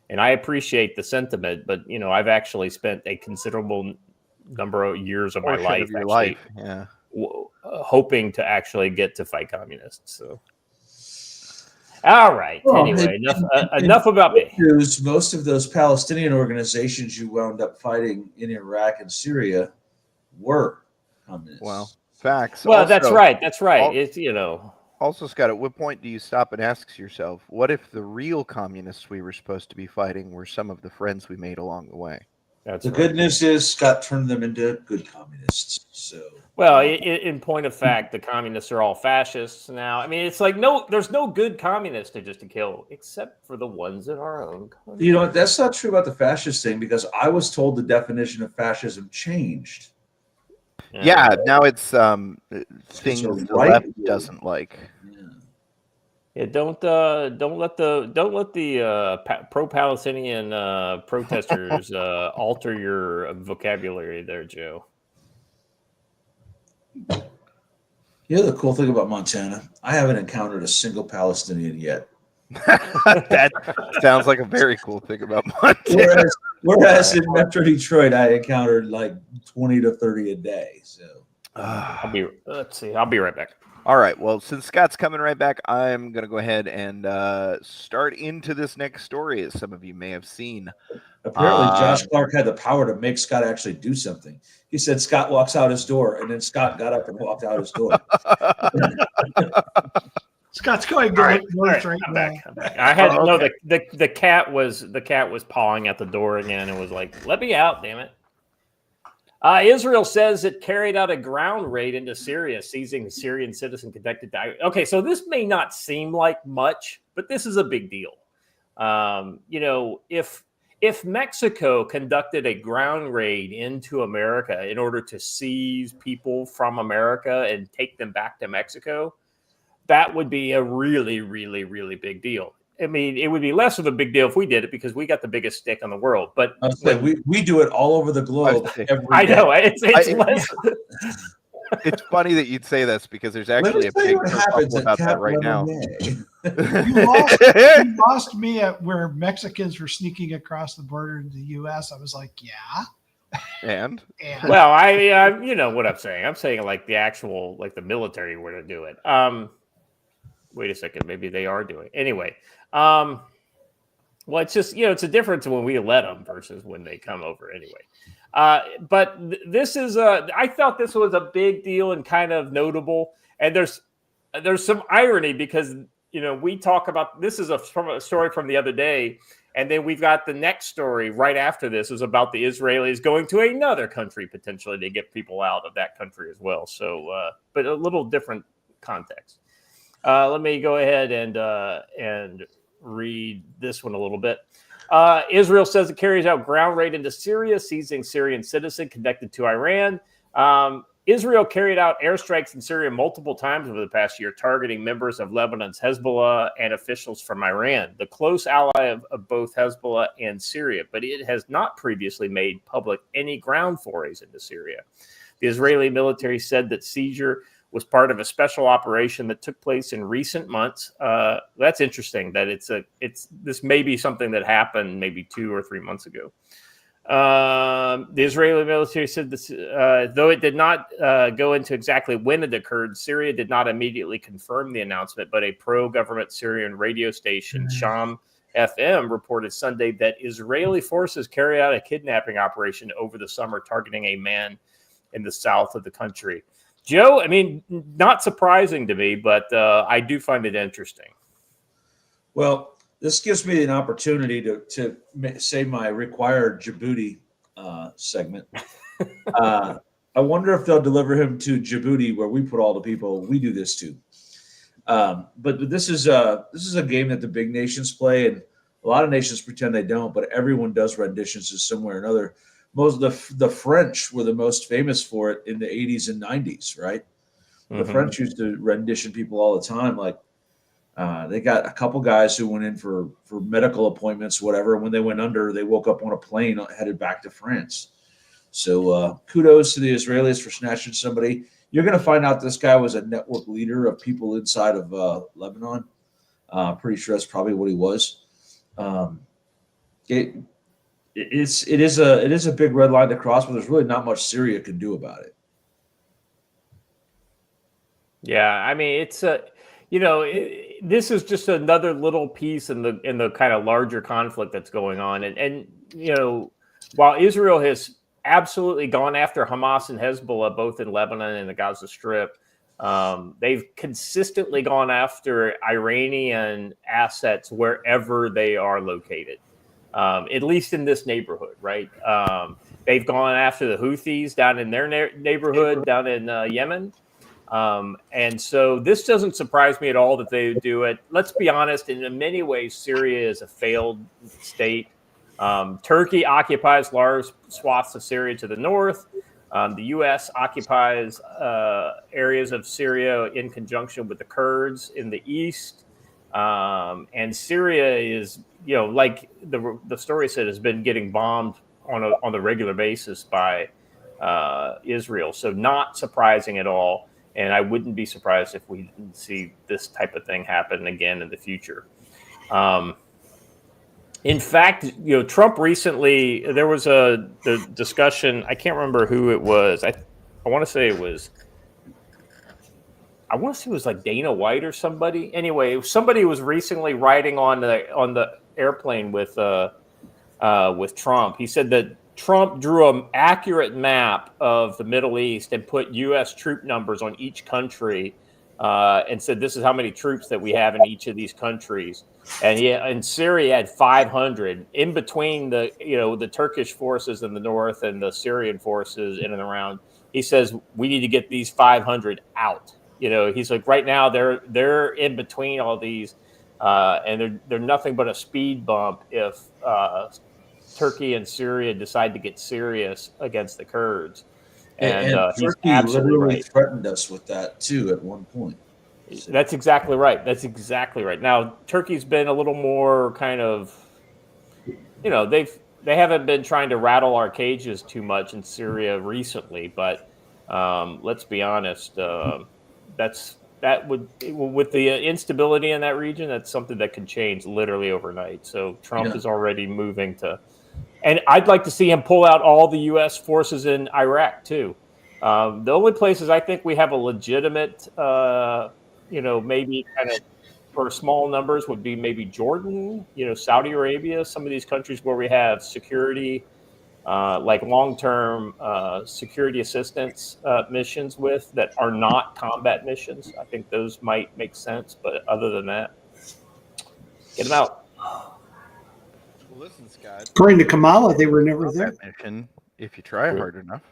And I appreciate the sentiment, but I've actually spent a considerable number of years of my life hoping to actually get to fight communists. So. All right. Well, anyway, enough about me. Most of those Palestinian organizations you wound up fighting in Iraq and Syria were communists. Well, facts. Well, also, that's right. That's right. It's Also, Scott, at what point do you stop and ask yourself, what if the real communists we were supposed to be fighting were some of the friends we made along the way? The good news is Scott turned them into good communists. So, well, in point of fact, the communists are all fascists now. I mean, it's like there's no good communists to kill, except for the ones in our own country. That's not true about the fascist thing, because I was told the definition of fascism changed. Yeah, now it's things the left doesn't like. Yeah, don't let the pro-Palestinian protesters alter your vocabulary there, Joe. The cool thing about Montana, I haven't encountered a single Palestinian yet. That sounds like a very cool thing about Montana. Whereas in Metro Detroit, I encountered like 20 to 30 a day. So I'll be right back. All right. Well, since Scott's coming right back, I'm going to go ahead and start into this next story, as some of you may have seen. Apparently, Josh Clark had the power to make Scott actually do something. He said Scott walks out his door, and then Scott got up and walked out his door. Scott's going right now. I had the cat was pawing at the door again and was like, "Let me out, damn it." Israel says it carried out a ground raid into Syria, seizing a Syrian citizen connected to. Okay, so this may not seem like much, but this is a big deal. If Mexico conducted a ground raid into America in order to seize people from America and take them back to Mexico, that would be a really, really, really big deal. I mean, it would be less of a big deal if we did it because we got the biggest stick in the world. But we do it all over the globe. I know it's less. It's funny that you'd say this because there's actually a big kerfuffle about that right now. You lost me at where Mexicans were sneaking across the border into the U.S. I was like, yeah. And well, I you know what I'm saying. I'm saying like the actual, like the military were to do it. Wait a second, maybe they are doing it. Anyway. Well, it's just, it's a difference when we let them versus when they come over anyway. But this is I thought this was a big deal and kind of notable. And there's some irony because, we talk about, this is from a story from the other day. And then we've got the next story right after this is about the Israelis going to another country potentially to get people out of that country as well. So, but a little different context. Let me go ahead and read this one a little bit. Israel says it carries out ground raid into Syria, seizing Syrian citizen connected to Iran. Israel carried out airstrikes in Syria multiple times over the past year, targeting members of Lebanon's Hezbollah and officials from Iran, the close ally of both Hezbollah and Syria. But it has not previously made public any ground forays into Syria. The Israeli military said that seizure was part of a special operation that took place in recent months. That's interesting that this may be something that happened maybe 2 or 3 months ago. The Israeli military said this, though it did not go into exactly when it occurred, Syria did not immediately confirm the announcement, but a pro-government Syrian radio station, Sham FM, reported Sunday that Israeli forces carried out a kidnapping operation over the summer targeting a man in the south of the country. Joe, I mean, not surprising to me, but I do find it interesting. Well, This gives me an opportunity to say my required Djibouti segment. I wonder if they'll deliver him to Djibouti, where we put all the people we do this to. But this is a game that the big nations play, and a lot of nations pretend they don't, but everyone does renditions in some way or another. Most of the French were the most famous for it in the 80s and 90s, right? The French used to rendition people all the time. Like they got a couple guys who went in for medical appointments, whatever. When they went under, they woke up on a plane headed back to France. So kudos to the Israelis for snatching somebody. You're going to find out this guy was a network leader of people inside of Lebanon. Pretty sure that's probably what he was. It is a big red line to cross, but there's really not much Syria can do about it. Yeah, I mean, it's this is just another little piece in the kind of larger conflict that's going on, and while Israel has absolutely gone after Hamas and Hezbollah both in Lebanon and the Gaza Strip, they've consistently gone after Iranian assets wherever they are located, at least in this neighborhood, right? They've gone after the Houthis down in their neighborhood down in Yemen. And so this doesn't surprise me at all that they would do it. Let's be honest, in many ways, Syria is a failed state. Turkey occupies large swaths of Syria to the north. The U.S. occupies areas of Syria in conjunction with the Kurds in the east. And Syria is, like the story said, has been getting bombed on a regular basis by Israel. So not surprising at all. And I wouldn't be surprised if we didn't see this type of thing happen again in the future. In fact, Trump recently, there was the discussion. I can't remember who it was. I want to say it was like Dana White or somebody. Anyway, somebody was recently riding on the airplane with Trump. He said that Trump drew an accurate map of the Middle East and put U.S. troop numbers on each country, and said this is how many troops that we have in each of these countries. And Syria had 500 in between the Turkish forces in the north and the Syrian forces in and around. He says we need to get these 500 out. He's like right now they're in between all these, and they're nothing but a speed bump if Turkey and Syria decide to get serious against the Kurds. And he's Turkey absolutely literally right. threatened us with that too at one point. That's exactly right. Now, Turkey's been a little more kind of, they haven't been trying to rattle our cages too much in Syria recently, but let's be honest, that would, with the instability in that region, that's something that could change literally overnight. So Trump is already moving to, and I'd like to see him pull out all the U.S. forces in Iraq too. The only places I think we have a legitimate, maybe kind of for small numbers would be maybe Jordan, Saudi Arabia, some of these countries where we have security, like long-term security assistance missions with that are not combat missions. I think those might make sense, but other than that, get them out. Well, listen, Scott. According to Kamala, they were never there. Mission, if you try hard enough.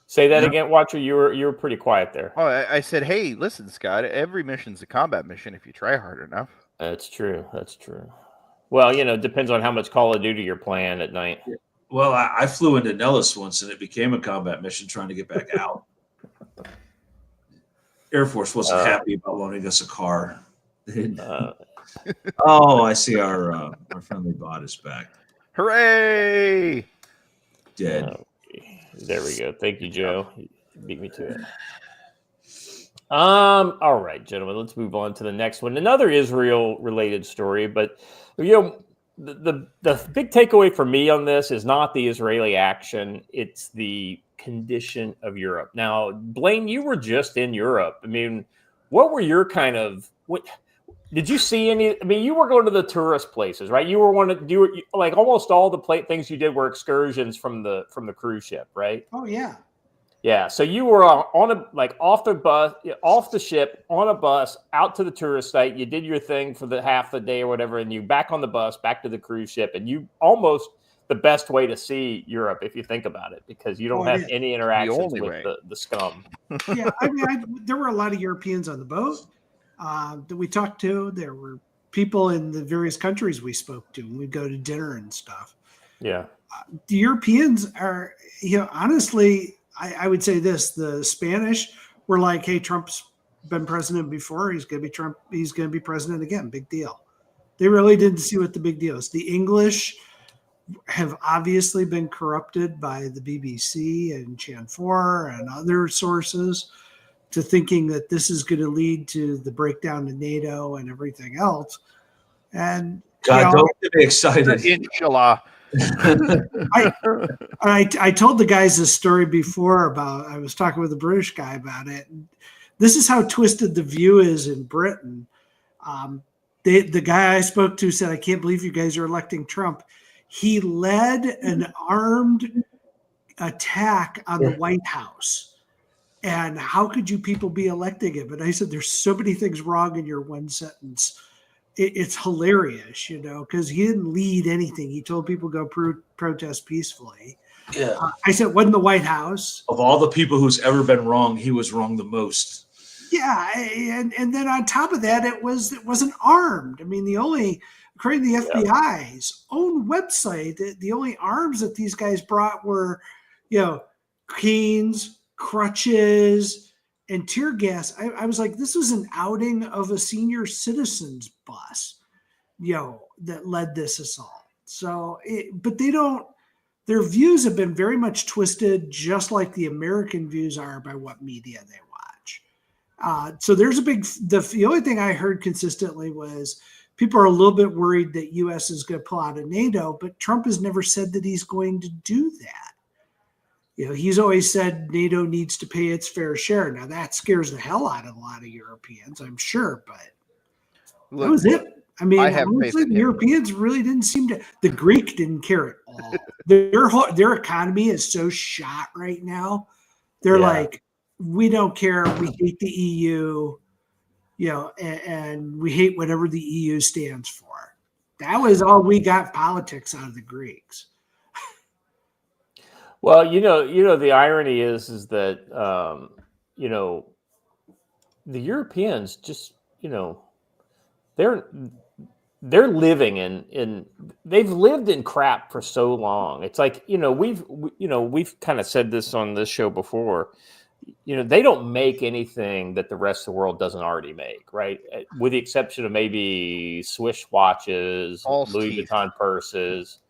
Say that again, Watcher. You were pretty quiet there. Oh, I said, hey, listen, Scott. Every mission's a combat mission if you try hard enough. That's true. Well, depends on how much Call of Duty you're playing at night. Well, I flew into Nellis once, and it became a combat mission trying to get back out. Air Force wasn't happy about loaning us a car. Oh, I see our friendly bot is back. Hooray! Dead. There we go. Thank you, Joe. You beat me to it. All right, gentlemen, let's move on to the next one. Another Israel-related story, but the big takeaway for me on this is not the Israeli action; it's the condition of Europe. Now, Blaine, you were just in Europe. I mean, what were your did you see any? I mean, you were going to the tourist places, right? You were like almost all the things you did were excursions from the cruise ship, right? Oh yeah. Yeah, so you were on a off the bus, off the ship, on a bus, out to the tourist site. You did your thing for the half the day or whatever, and you back on the bus, back to the cruise ship, and you almost the best way to see Europe if you think about it, because you don't have any interactions only with way. the scum. Yeah, I mean, there were a lot of Europeans on the boat that we talked to. There were people in the various countries we spoke to, and we'd go to dinner and stuff. Yeah, The Europeans are, honestly, I would say this: the Spanish were like, "Hey, Trump's been president before. He's going to be Trump. He's going to be president again. Big deal." They really didn't see what the big deal is. The English have obviously been corrupted by the BBC and Channel 4 and other sources to thinking that this is going to lead to the breakdown of NATO and everything else. And God, don't get me excited. Inshallah. I told the guys this story before about, I was talking with a British guy about it. And this is how twisted the view is in Britain. The guy I spoke to said, "I can't believe you guys are electing Trump." He led an armed attack on the White House. And how could you people be electing him? And I said, there's so many things wrong in your one sentence. It's hilarious, because he didn't lead anything. He told people to go protest peacefully. Yeah. I said, wasn't the White House. Of all the people who's ever been wrong, he was wrong the most. Yeah. And then on top of that, it wasn't armed. I mean, according to the FBI's own website, the only arms that these guys brought were, canes, crutches, and tear gas. I was like, this was an outing of a senior citizen's bus, that led this assault. So, but their views have been very much twisted, just like the American views are by what media they watch. So there's the only thing I heard consistently was people are a little bit worried that U.S. is going to pull out of NATO, but Trump has never said that he's going to do that. He's always said NATO needs to pay its fair share. Now that scares the hell out of a lot of Europeans, I'm sure, but that was it. I mean, honestly, the Europeans really didn't seem to. The Greek didn't care at all. Their economy is so shot right now. They're like, we don't care. We hate the EU, and we hate whatever the EU stands for. That was all we got politics out of the Greeks. Well, the irony is that the Europeans just, they're living in they've lived in crap for so long. It's like, we've kind of said this on this show before. They don't make anything that the rest of the world doesn't already make, right? With the exception of maybe Swiss watches, Louis Vuitton purses.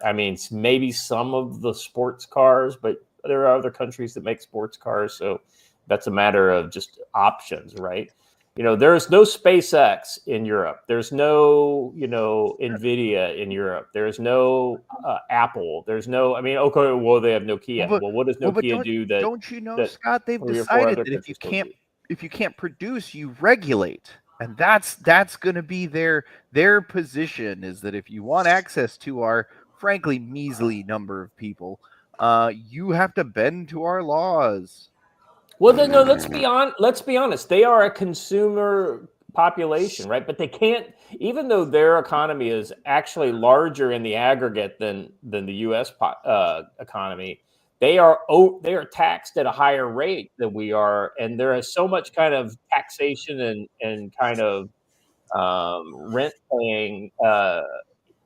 I mean, maybe some of the sports cars, but there are other countries that make sports cars. So that's a matter of just options, right? There's no SpaceX in Europe. There's no, NVIDIA in Europe. There's no Apple. There's no, okay, well, they have Nokia. Well, what does Nokia do that? Don't you know, Scott, they've decided that if you can't produce, you regulate. And that's going to be their position, is that if you want access to our, frankly, measly number of people, you have to bend to our laws. Well, then, no, let's be honest. They are a consumer population, right? But they can't, even though their economy is actually larger in the aggregate than the U.S. economy, they are taxed at a higher rate than we are, and there is so much kind of taxation and kind of rent paying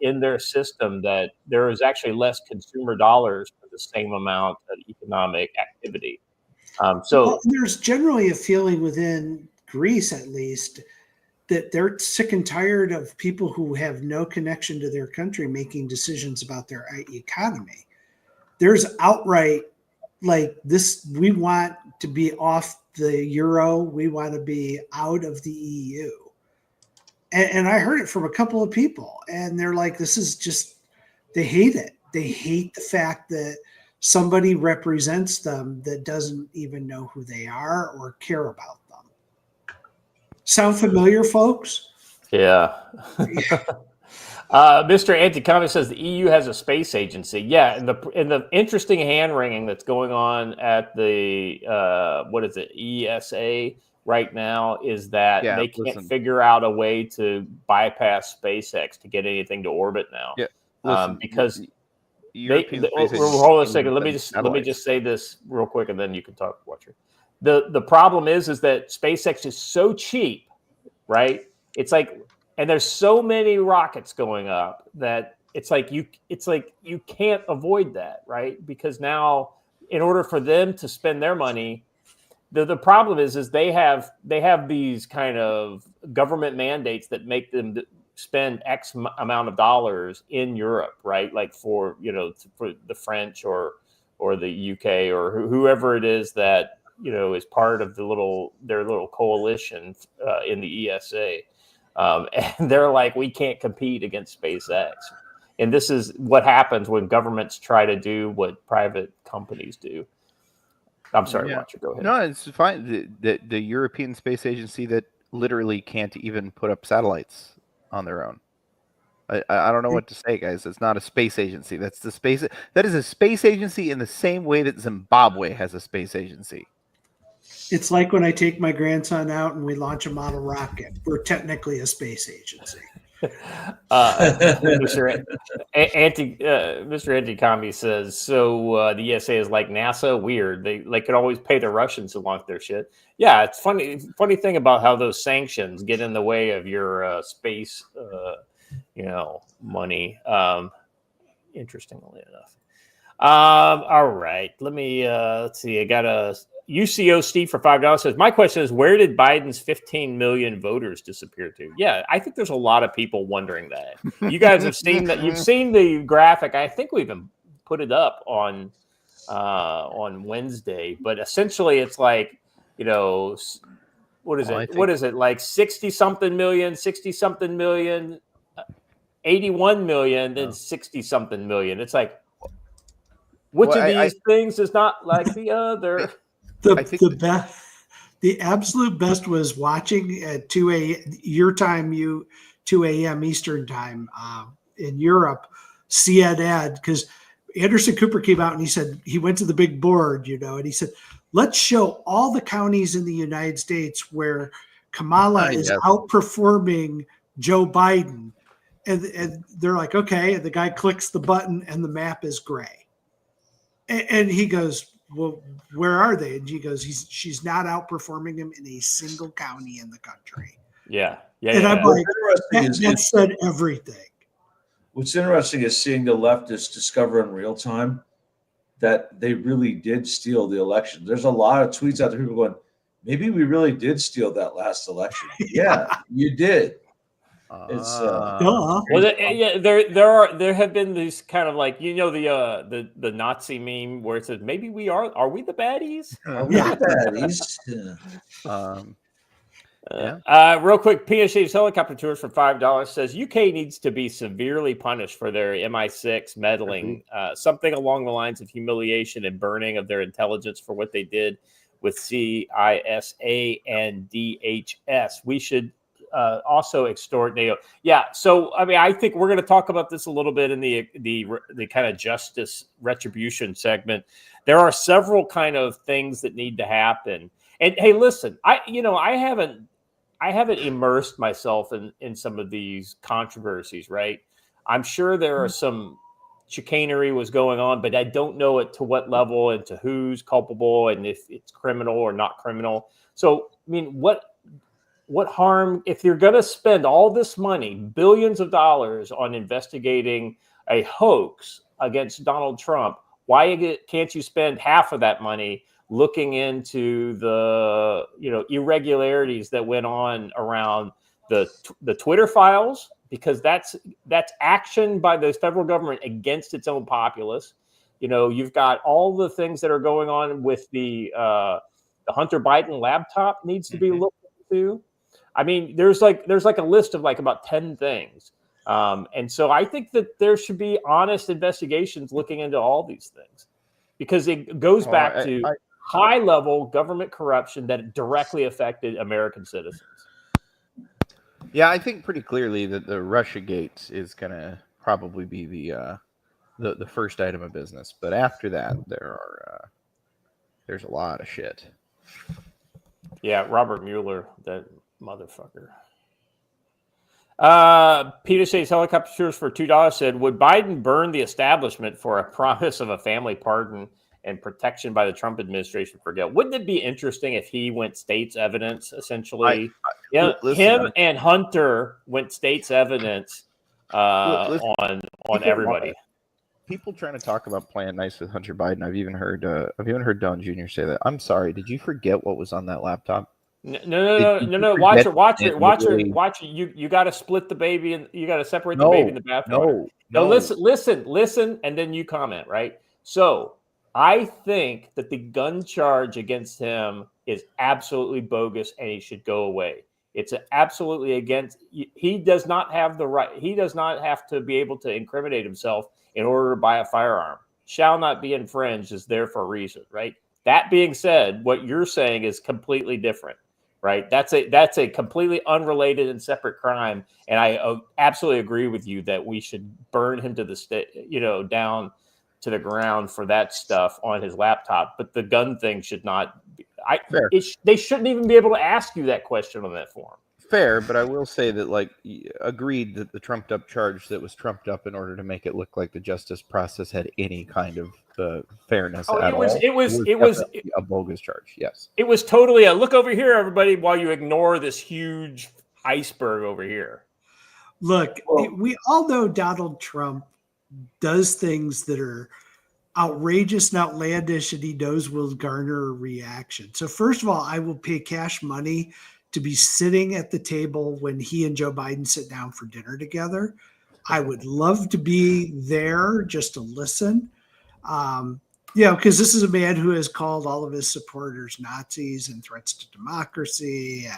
in their system that there is actually less consumer dollars for the same amount of economic activity. So there's generally a feeling within Greece, at least, that they're sick and tired of people who have no connection to their country making decisions about their economy. There's outright like this, we want to be off the euro. We want to be out of the EU. And I heard it from a couple of people, and they're like, this is just, they hate it. They hate the fact that somebody represents them that doesn't even know who they are or care about them. Sound familiar, folks? Yeah. Mr. Anti-Comic says the EU has a space agency. Yeah, and the interesting hand-wringing that's going on at the what is it, ESA right now is that they can't figure out a way to bypass SpaceX to get anything to orbit now. Yeah, because European space hold on a agency second. Let me just say this real quick, and then you can talk, Watcher. The problem is that SpaceX is so cheap, right? It's like, and there's so many rockets going up that it's like you can't avoid that, right? Because now, in order for them to spend their money, the problem is they have these kind of government mandates that make them spend X amount of dollars in Europe, right? Like for the French or the UK or whoever it is that is part of their little coalition in the ESA. And they're like, we can't compete against SpaceX. And this is what happens when governments try to do what private companies do. I'm sorry, Watcher, go ahead. No, it's fine. The European Space Agency that literally can't even put up satellites on their own. I don't know what to say, guys. It's not a space agency. That is a space agency in the same way that Zimbabwe has a space agency. It's like when I take my grandson out and we launch a model rocket. We're technically a space agency. Mr. Anti-Commie says, so the ESA is like NASA? Weird. They could always pay the Russians to launch their shit. Yeah, it's funny thing about how those sanctions get in the way of your space, money. Interestingly enough. All right. Let me let's see. I got a UCO Steve for $5 says, my question is, where did Biden's 15 million voters disappear to? Yeah, I think there's a lot of people wondering that. You guys have seen that. You've seen the graphic. I think we even put it up on Wednesday. But essentially, it's like, what is it? What is it? Like 60-something million, 81 million, then 60-something million. It's like, which of these things is not like the other? The absolute best was watching at 2 a.m. Eastern time in Europe, CNN, because Anderson Cooper came out and he said he went to the big board, and he said, let's show all the counties in the United States where Kamala is outperforming Joe Biden. And they're like, okay. And the guy clicks the button and the map is gray. And he goes, well, where are they? And she goes, she's not outperforming him in a single county in the country. Yeah. And I'm like, that said everything. What's interesting is seeing the leftists discover in real time that they really did steal the election. There's a lot of tweets out there, people going, maybe we really did steal that last election. Yeah, you did. It's there have been these kind of like the Nazi meme where it says maybe are we the baddies? Are we the baddies? Real quick, PSA's helicopter tours for $5 says UK needs to be severely punished for their MI6 meddling, something along the lines of humiliation and burning of their intelligence for what they did with CISA and DHS. We should also extort NATO. Yeah, so I mean, I think we're going to talk about this a little bit in the kind of justice retribution segment. There are several kind of things that need to happen. And hey, listen, I haven't immersed myself in some of these controversies, right? I'm sure there are some chicanery was going on, but I don't know it to what level and to who's culpable and if it's criminal or not criminal. So, I mean, what harm if you're going to spend all this money, billions of dollars on investigating a hoax against Donald Trump? Why can't you spend half of that money looking into the irregularities that went on around the Twitter files? Because that's action by the federal government against its own populace. You've got all the things that are going on with the Hunter Biden laptop needs to be looked into. I mean, there's like a list of like about 10 things. And so I think that there should be honest investigations looking into all these things, because it goes back to high level government corruption that directly affected American citizens. Yeah, I think pretty clearly that the Russiagate is going to probably be the first item of business. But after that, there's a lot of shit. Yeah, Robert Mueller, that motherfucker. Peter says helicopter tours for $2 said, would Biden burn the establishment for a promise of a family pardon and protection by the Trump administration for Gail? Wouldn't it be interesting if he went state's evidence, essentially? Him and Hunter went state's evidence on everybody. People trying to talk about playing nice with Hunter Biden. I've even heard Don Jr. say that. I'm sorry. Did you forget what was on that laptop? No. Watch it. You got to split the baby and you got to separate the baby in the bathwater. No. Listen, and then you comment, right? So I think that the gun charge against him is absolutely bogus and he should go away. It's absolutely against. He does not have the right. He does not have to be able to incriminate himself in order to buy a firearm. Shall not be infringed is there for a reason, right? That being said, what you're saying is completely different, right? That's a completely unrelated and separate crime, and I absolutely agree with you that we should burn him to the down to the ground for that stuff on his laptop. But the gun thing should not. They shouldn't even be able to ask you that question on that form. Fair, but I will say that, agreed that the trumped up charge that was trumped up in order to make it look like the justice process had any kind of fairness at all. It was a bogus charge. Yes, it was totally a look over here, everybody, while you ignore this huge iceberg over here. Look, we all know Donald Trump does things that are outrageous and outlandish, and he knows will garner a reaction. So first of all, I will pay cash money to be sitting at the table when he and Joe Biden sit down for dinner together. I would love to be there just to listen. Because this is a man who has called all of his supporters Nazis and threats to democracy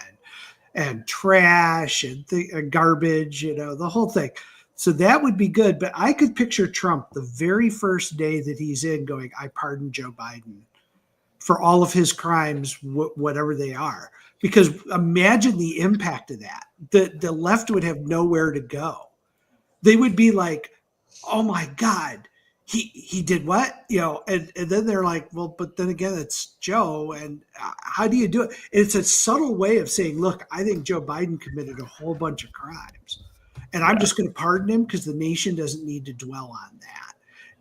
and trash and garbage, the whole thing. So that would be good. But I could picture Trump the very first day that he's in going, I pardon Joe Biden for all of his crimes, whatever they are. Because imagine the impact of that. The left would have nowhere to go. They would be like, oh my God, he did what? And then they're like, well, but then again, it's Joe. And how do you do it? It's a subtle way of saying, look, I think Joe Biden committed a whole bunch of crimes. And I'm just going to pardon him because the nation doesn't need to dwell on that.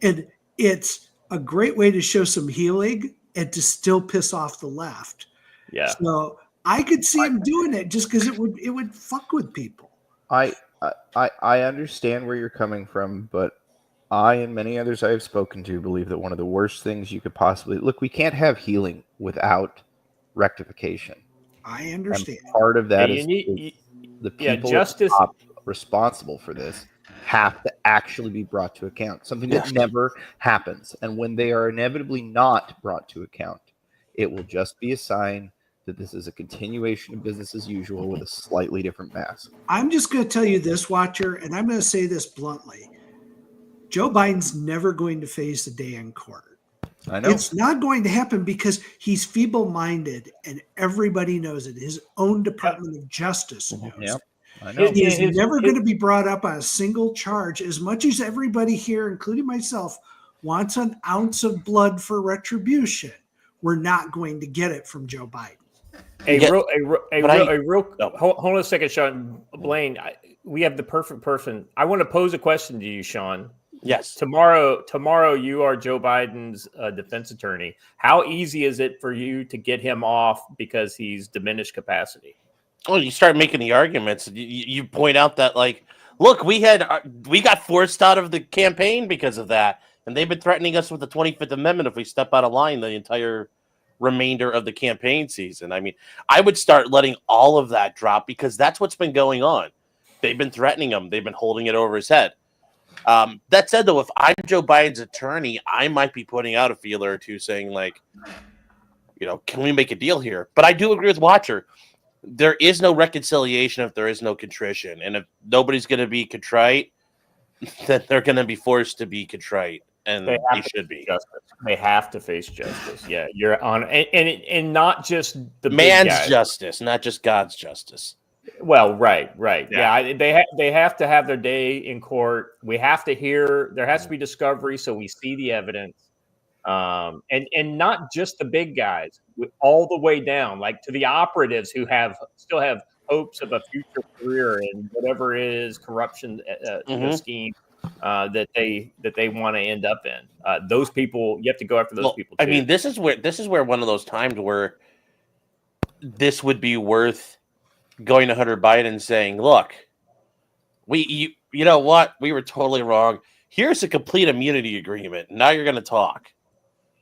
And it's a great way to show some healing and to still piss off the left. Yeah. So I could see him doing it just because it would fuck with people. I understand where you're coming from, but I and many others I have spoken to believe that one of the worst things you could possibly look. We can't have healing without rectification. I understand. And part of that is the people justice responsible for this have to actually be brought to account. Something that never happens, and when they are inevitably not brought to account, it will just be a sign that this is a continuation of business as usual with a slightly different mask. I'm just going to tell you this, Watcher, and I'm going to say this bluntly. Joe Biden's never going to face a day in court. I know. It's not going to happen because he's feeble-minded, and everybody knows it. His own Department of Justice knows it. I know. He is never going to be brought up on a single charge, as much as everybody here, including myself, wants an ounce of blood for retribution. We're not going to get it from Joe Biden. Hold on a second, Sean. Blaine, we have the perfect person. I want to pose a question to you, Sean. Yes. Tomorrow, you are Joe Biden's defense attorney. How easy is it for you to get him off because he's diminished capacity? Well, you start making the arguments. You point out that, look, we got forced out of the campaign because of that, and they've been threatening us with the 25th Amendment if we step out of line the entire remainder of the campaign season. I mean, I would start letting all of that drop because that's what's been going on. They've been threatening him. They've been holding it over his head. That said, though, if I'm Joe Biden's attorney, I might be putting out a feeler or two saying, can we make a deal here? But I do agree with Watcher. There is no reconciliation if there is no contrition. And if nobody's going to be contrite, then they're going to be forced to be contrite. And they should be. They have to face justice. Yeah, you're on, and not just the man's justice, not just God's justice. Well, right. Yeah. Yeah, they have to have their day in court. We have to hear. There has to be discovery, so we see the evidence, and not just the big guys, all the way down, like to the operatives who still have hopes of a future career in whatever it is corruption scheme that they want to end up in. Those people, you have to go after those people too. I mean, this is where one of those times where this would be worth going to Hunter Biden and saying, "Look, you know what? We were totally wrong. Here's a complete immunity agreement. Now you're going to talk."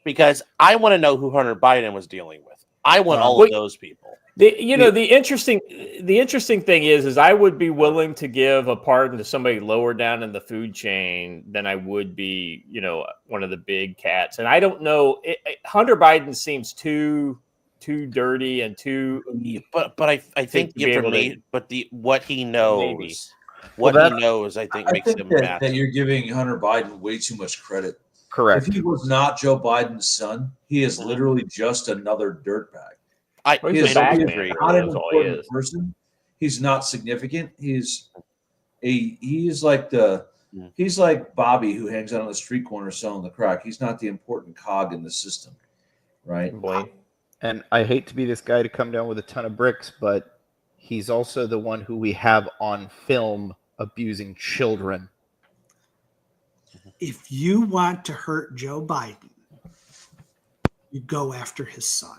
Because I want to know who Hunter Biden was dealing with. I want all of those people. The interesting thing is I would be willing to give a pardon to somebody lower down in the food chain than I would be, one of the big cats. And I don't know. Hunter Biden seems too dirty and too. But I think the information, what he knows, maybe. he knows, I think makes him mad. That you're giving Hunter Biden way too much credit. Correct. If he was not Joe Biden's son, he is literally just another dirtbag. He is not an important person. He's not significant. He's like Bobby who hangs out on the street corner selling the crack. He's not the important cog in the system, right? Boy. And I hate to be this guy to come down with a ton of bricks, but he's also the one who we have on film abusing children. If you want to hurt Joe Biden, you go after his son.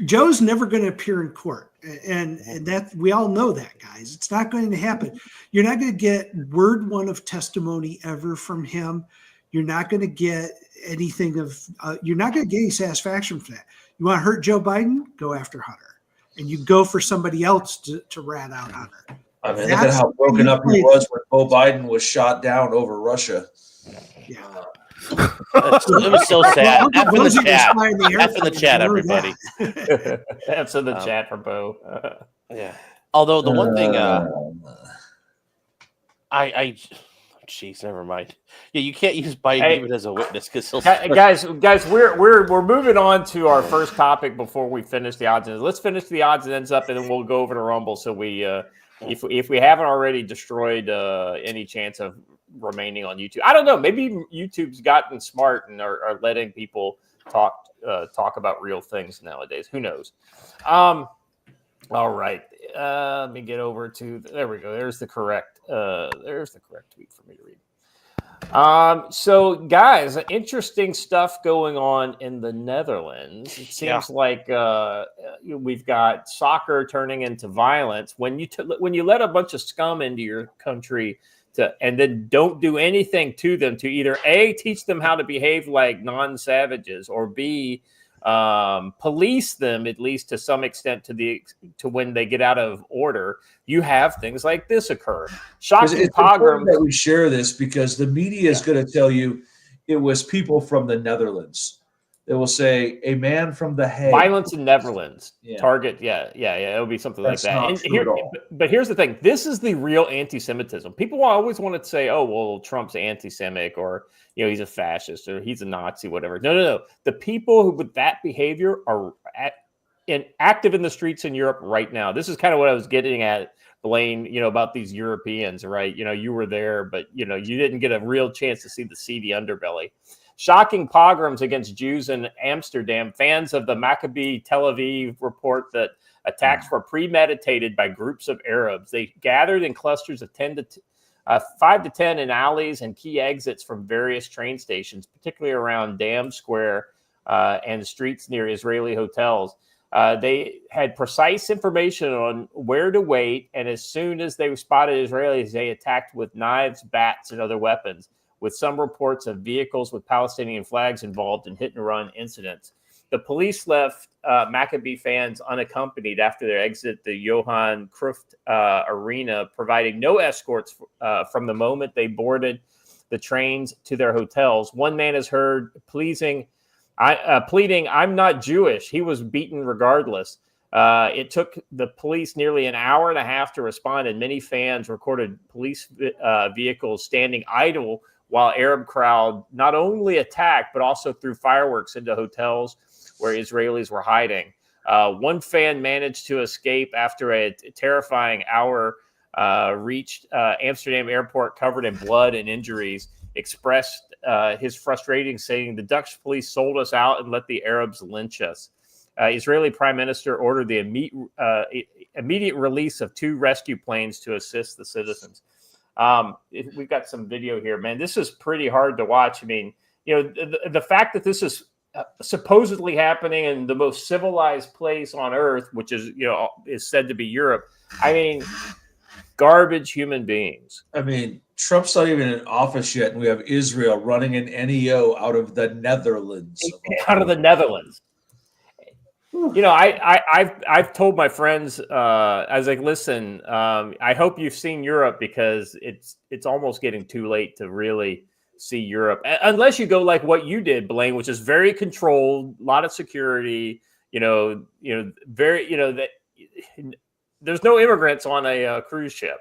Joe's never going to appear in court, and that we all know that, guys. It's not going to happen. You're not going to get word one of testimony ever from him. You're not going to get anything of. You're not going to get any satisfaction for that. You want to hurt Joe Biden? Go after Hunter, and you go for somebody else to rat out Hunter. I mean, look at how broken up he was when Joe Biden was shot down over Russia. Yeah. It was so sad. F in the chat, everybody. F's in the chat for Bo. Yeah. Although the one thing, jeez, never mind. Yeah, you can't use Biden even as a witness because guys, we're moving on to our first topic before we finish the odds and ends. Let's finish the odds and ends up, and then we'll go over to Rumble. So we, if we haven't already destroyed any chance of remaining on YouTube, I don't know. Maybe YouTube's gotten smart and are letting people talk about real things nowadays. Who knows? All right. Let me get over to there we go. There's the correct tweet for me to read. So guys, interesting stuff going on in the Netherlands. It seems like we've got soccer turning into violence when you let a bunch of scum into your country and then don't do anything to them to either A, teach them how to behave like non-savages, or B, police them at least to some extent to when they get out of order. You have things like this occur. Shocking pogroms. That we share this because the media is going to tell you it was people from the Netherlands. They will say a man from the Hague. Violence in Netherlands. Yeah. Target. Yeah. It'll be something like that. But here's the thing. This is the real anti-Semitism. People always want to say, "Oh, well, Trump's anti-Semitic," or he's a fascist, or he's a Nazi, whatever. No. The people who with that behavior are active in the streets in Europe right now. This is kind of what I was getting at, Blaine. About these Europeans, right? You were there, but you didn't get a real chance to see the seedy underbelly. Shocking pogroms against Jews in Amsterdam. Fans of the Maccabi Tel Aviv report that attacks were premeditated by groups of Arabs. They gathered in clusters of 5 to 10 in alleys and key exits from various train stations, particularly around Dam Square and streets near Israeli hotels. They had precise information on where to wait, and as soon as they spotted Israelis, they attacked with knives, bats, and other weapons, with some reports of vehicles with Palestinian flags involved in hit-and-run incidents. The police left Maccabi fans unaccompanied after their exit the Johan Cruyff Arena, providing no escorts from the moment they boarded the trains to their hotels. One man is heard pleading, "I'm not Jewish." He was beaten regardless. It took the police nearly an hour and a half to respond, and many fans recorded police vehicles standing idle while Arab crowd not only attacked, but also threw fireworks into hotels where Israelis were hiding. One fan managed to escape after a terrifying hour reached Amsterdam airport covered in blood and injuries, expressed his frustration, saying, "The Dutch police sold us out and let the Arabs lynch us." Israeli Prime Minister ordered the immediate release of 2 rescue planes to assist the citizens. We've got some video here, man. This is pretty hard to watch. I mean, the fact that this is supposedly happening in the most civilized place on earth, which is, is said to be Europe. I mean, garbage human beings. I mean, Trump's not even in office yet, and we have Israel running an NEO out of the Netherlands. Out of the Netherlands. I've told my friends, I was like, listen, I hope you've seen Europe, because it's almost getting too late to really see Europe, unless you go like what you did, Blaine, which is very controlled, a lot of security, very, that there's no immigrants on a cruise ship,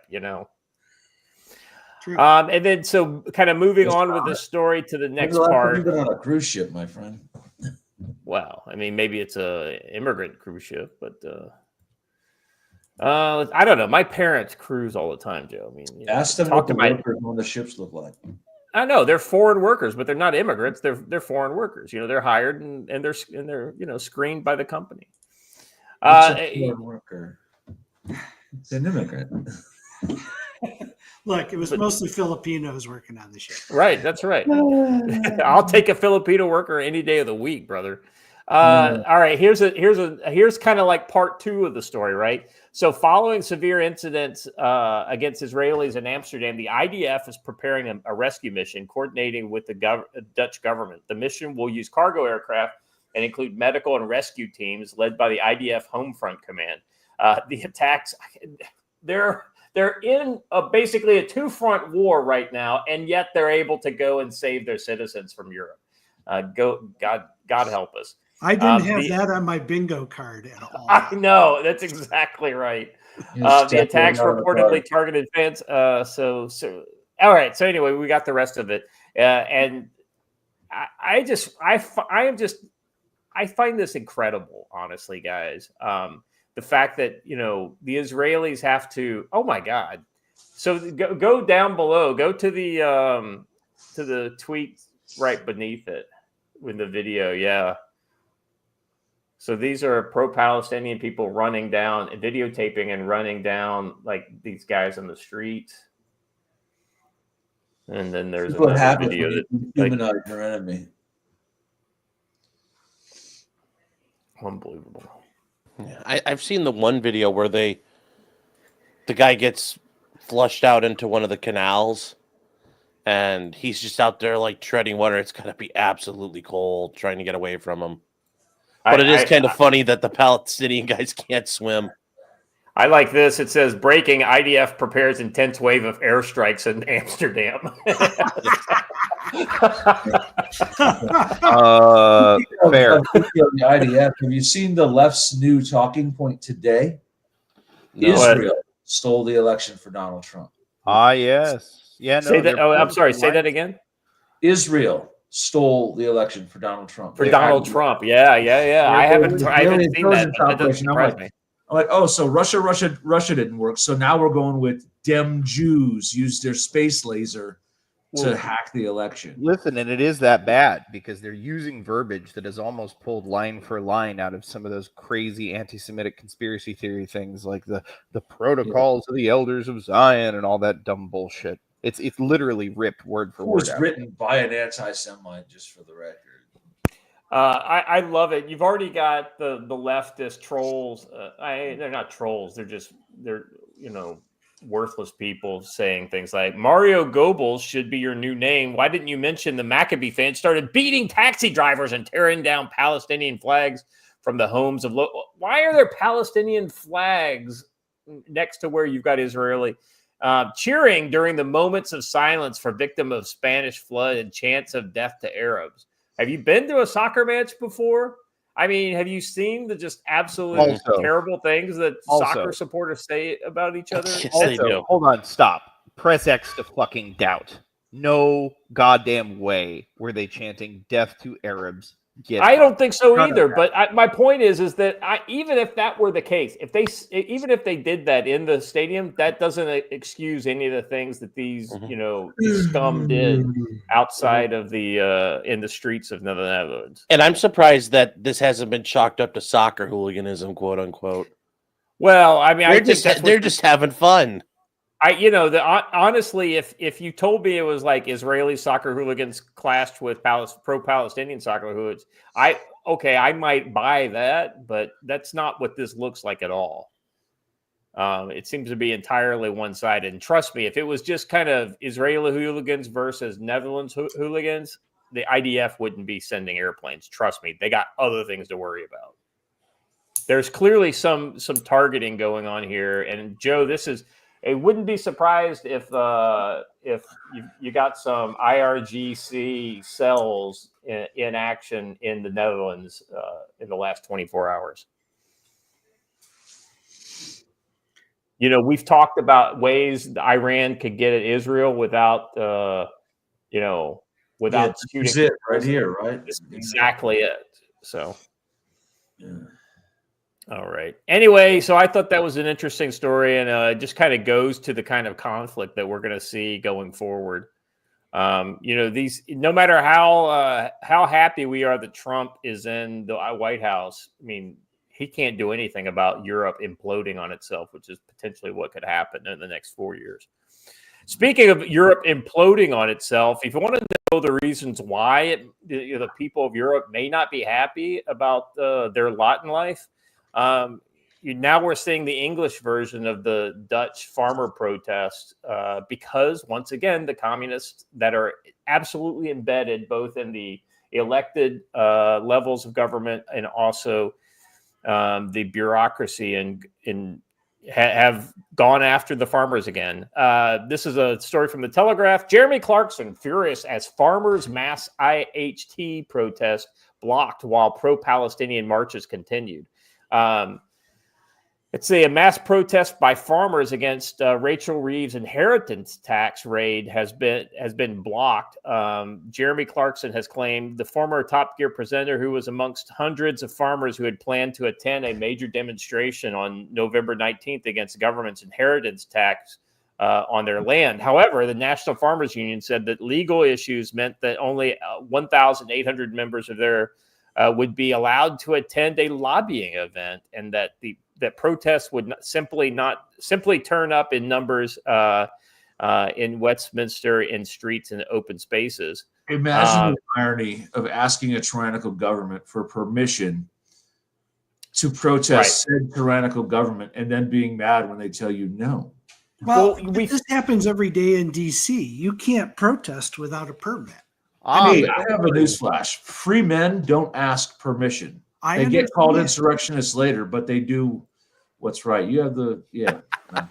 True. And then so kind of moving on with the story to the next part. You've been on a cruise ship, my friend. Well, I mean, maybe it's a immigrant cruise ship, but I don't know. My parents cruise all the time, Joe. I mean, Ask them what the workers on the ships look like. I know they're foreign workers, but they're not immigrants. They're foreign workers. They're hired and they're screened by the company. It's a foreign worker. It's an immigrant. Look, it was mostly Filipinos working on the ship. Right, that's right. I'll take a Filipino worker any day of the week, brother. All right, here's kind of like part 2 of the story, right? So, following severe incidents against Israelis in Amsterdam, the IDF is preparing a rescue mission, coordinating with the Dutch government. The mission will use cargo aircraft and include medical and rescue teams led by the IDF Home Front Command. The attacks, they're in basically a 2-front war right now, and yet they're able to go and save their citizens from Europe. God help us. I didn't have that on my bingo card at all. I know, that's exactly right. The attacks reportedly targeted fans. So all right. So anyway, we got the rest of it, and I find this incredible, honestly, guys. The fact that, the Israelis have to, oh my God. So go down below, go to the tweet right beneath it with the video. Yeah. So these are pro-Palestinian people running down, videotaping and running down like these guys in the street. And then there's another video that humanize your enemy. Unbelievable. Yeah, I've seen the one video where the guy gets flushed out into one of the canals, and he's just out there like treading water. It's gotta be absolutely cold trying to get away from him. But it is kind of funny that the Palestinian guys can't swim. I like this. It says, breaking, IDF prepares intense wave of airstrikes in Amsterdam. Fair. The IDF. Have you seen the left's new talking point today? No. Israel stole the election for Donald Trump. Yes. Yeah. No, Say that. Oh, I'm sorry. Say that again. Israel stole the election for Donald Trump. For Donald Trump. Yeah. I haven't seen that. But that doesn't surprise me. I'm like, oh, so Russia didn't work. So now we're going with Dem Jews used their space laser to hack the election. Listen, and it is that bad because they're using verbiage that is almost pulled line for line out of some of those crazy anti-Semitic conspiracy theory things, like the protocols of the elders of Zion and all that dumb bullshit. It's literally ripped word for word. It was written by an anti-Semite, just for the record. I love it. You've already got the leftist trolls. They're not trolls. They're worthless people saying things like, Mario Goebbels should be your new name. Why didn't you mention the Maccabee fans started beating taxi drivers and tearing down Palestinian flags from the homes of why are there Palestinian flags next to where you've got Israeli cheering during the moments of silence for victim of Spanish flood and chants of death to Arabs? Have you been to a soccer match before? I mean, have you seen the just absolute terrible things that soccer supporters say about each other? Yes, they do. Hold on, stop. Press X to fucking doubt. No goddamn way were they chanting death to Arabs I don't think so No, either. But my point is that even if that were the case, even if they did that in the stadium, that doesn't excuse any of the things that these scum did outside of the in the streets of the Netherlands. And I'm surprised that this hasn't been chalked up to soccer hooliganism, quote unquote. Well, I mean, they're just having fun. Honestly, if you told me it was like Israeli soccer hooligans clashed with pro-Palestinian soccer hooligans, I might buy that, but that's not what this looks like at all. It seems to be entirely one-sided. And trust me, if it was just kind of Israeli hooligans versus Netherlands hooligans, the IDF wouldn't be sending airplanes. Trust me, they got other things to worry about. There's clearly some targeting going on here, and Joe, I wouldn't be surprised if you got some IRGC cells in action in the Netherlands in the last 24 hours. We've talked about ways Iran could get at Israel without shooting. That's it right here, right? That's exactly it. So. Yeah. All right. Anyway, so I thought that was an interesting story, and it just kind of goes to the kind of conflict that we're going to see going forward. These, no matter how happy we are that Trump is in the White House, I mean, he can't do anything about Europe imploding on itself, which is potentially what could happen in the next 4 years. Speaking of Europe imploding on itself, if you want to know the reasons why the people of Europe may not be happy about their lot in life, now we're seeing the English version of the Dutch farmer protest because, once again, the communists that are absolutely embedded both in the elected levels of government and also the bureaucracy and have gone after the farmers again. This is a story from the Telegraph. Jeremy Clarkson furious as farmers' mass IHT protest blocked while pro-Palestinian marches continued. It's a mass protest by farmers against Rachel Reeves' inheritance tax raid has been blocked. Jeremy Clarkson has claimed the former Top Gear presenter, who was amongst hundreds of farmers who had planned to attend a major demonstration on November 19th against the government's inheritance tax on their land. However, the National Farmers Union said that legal issues meant that only 1,800 members of their would be allowed to attend a lobbying event, and that that protests would simply turn up in numbers in Westminster in streets and open spaces. Imagine the irony of asking a tyrannical government for permission to protest said tyrannical government and then being mad when they tell you no. Well, this happens every day in D.C. You can't protest without a permit. I have a newsflash. Free men don't ask permission. They get called insurrectionists later, but they do what's right. You have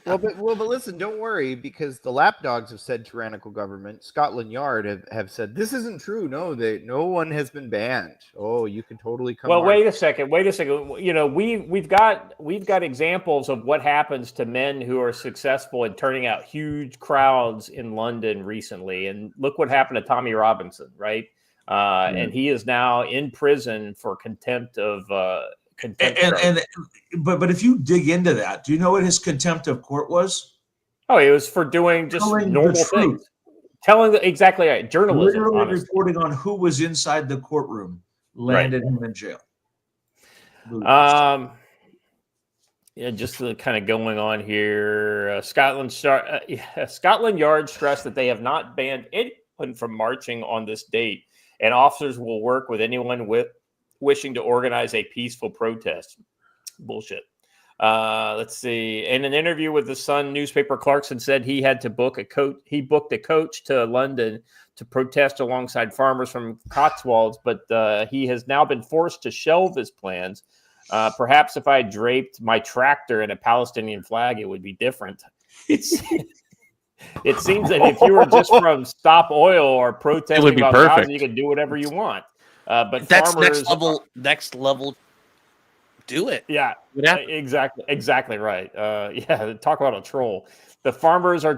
but listen, don't worry, because the lapdogs have said tyrannical government. Scotland Yard have said this isn't true. No, no one has been banned. Oh, you can totally come. Well, wait a second. We've got examples of what happens to men who are successful in turning out huge crowds in London recently, and look what happened to Tommy Robinson, right? And he is now in prison for contempt of but if you dig into that, do you know what his contempt of court was? Oh, it was for doing just normal things, telling exactly right. Journalism, literally reporting on who was inside the courtroom, landed him in jail. Just kind of going on here. Scotland Yard stressed that they have not banned anyone from marching on this date, and officers will work with anyone wishing to organize a peaceful protest. Bullshit. Let's see. In an interview with the Sun newspaper, Clarkson said he had to book a coach. He booked a coach to London to protest alongside farmers from Cotswolds, but he has now been forced to shelve his plans. Perhaps if I draped my tractor in a Palestinian flag, it would be different. It seems that if you were just from Stop Oil or protesting about Gaza, you can do whatever you want. But that's farmers, next level Do it. Yeah, What happened? exactly right. Yeah, talk about a troll. The farmers are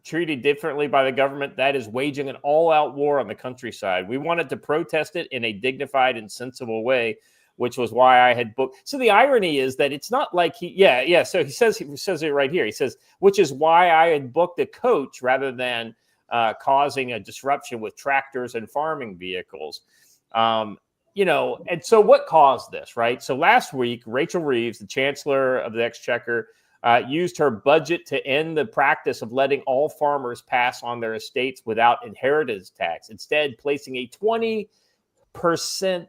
treated differently by the government. That is waging an all-out war on the countryside. We wanted to protest it in a dignified and sensible way, which was why I had booked. So the irony is that it's not like yeah. So he says it right here. He says, which is why I had booked a coach rather than causing a disruption with tractors and farming vehicles. And so what caused this, right? So last week, Rachel Reeves, the Chancellor of the Exchequer, used her budget to end the practice of letting all farmers pass on their estates without inheritance tax, instead placing a 20%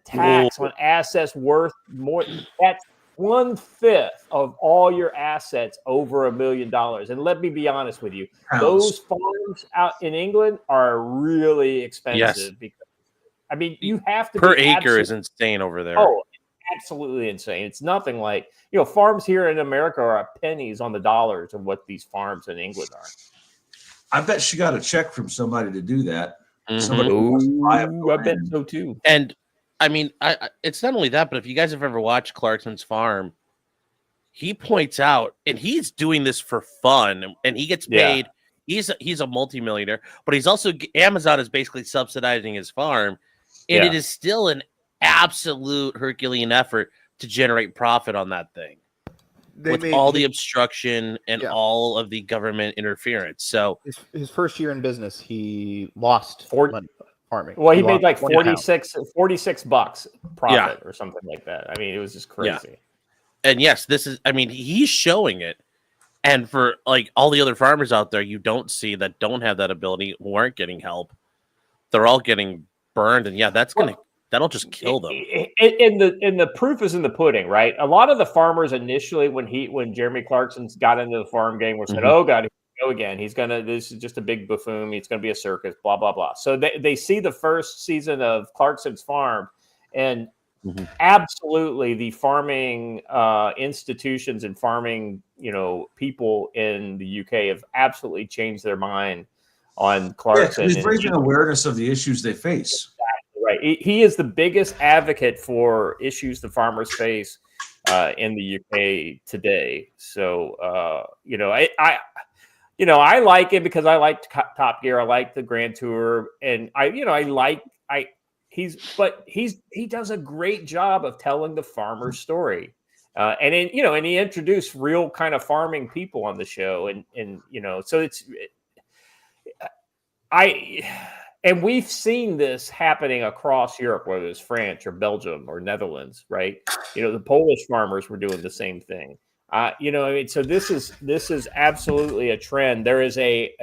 tax on assets worth more. That's 1/5 of all your assets over $1 million. And let me be honest with you, those farms out in England are really expensive because you have to per be acre is insane over there. Oh, absolutely insane. It's nothing like, farms here in America are pennies on the dollars of what these farms in England are. I bet she got a check from somebody to do that. Somebody I bet so too. And it's not only that, but if you guys have ever watched Clarkson's farm, he points out, and he's doing this for fun, and he gets paid. Yeah. He's a multimillionaire, but he's also, Amazon is basically subsidizing his farm. And it is still an absolute Herculean effort to generate profit on that thing with all the obstruction and all of the government interference. So his first year in business, he lost money farming. Well, he made like 46 bucks profit or something like that. It was just crazy. Yeah. And yes, this is, he's showing it. And for like all the other farmers out there, you don't see that don't have that ability, who aren't getting help. They're all getting burned, and that'll just kill them. And the proof is in the pudding, right? A lot of the farmers initially, when Jeremy Clarkson got into the farm game, were said, "Oh God, here we go again. This is just a big buffoon. It's going to be a circus." Blah blah blah. So they see the first season of Clarkson's farm, and absolutely the farming institutions and farming people in the UK have absolutely changed their mind on Clarkson. He's raising awareness of the issues they face. Exactly right. He is the biggest advocate for issues the farmers face in the UK today. So, I like it because I like Top Gear. I like the Grand Tour, and he does a great job of telling the farmer's story. And he introduced real kind of farming people on the show, and so it's. And we've seen this happening across Europe, whether it's France or Belgium or Netherlands, right? The Polish farmers were doing the same thing. So this is absolutely a trend. There is a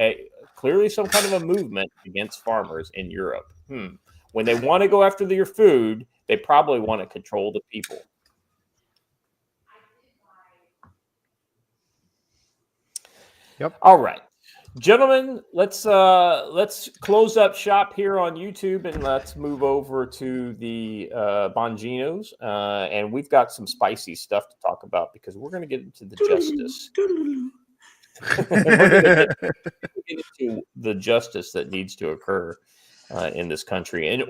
clearly some kind of a movement against farmers in Europe. When they want to go after your food, they probably want to control the people. Yep. All right. Gentlemen, let's close up shop here on YouTube and let's move over to the Bonginos. And we've got some spicy stuff to talk about because we're going to get into the justice. We're going to get into the justice that needs to occur in this country.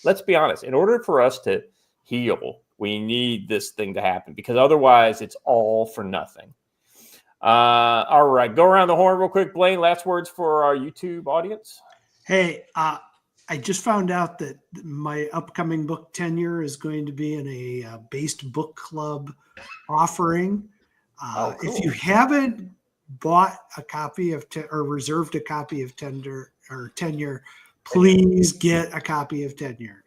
Let's be honest, in order for us to heal, we need this thing to happen because otherwise it's all for nothing. All right, go around the horn real quick. Blaine, last words for our YouTube audience. Hey, I just found out that my upcoming book Tenure is going to be in a based book club offering. Cool. If you haven't bought a copy of or reserved a copy of Tenure, please get a copy of Tenure.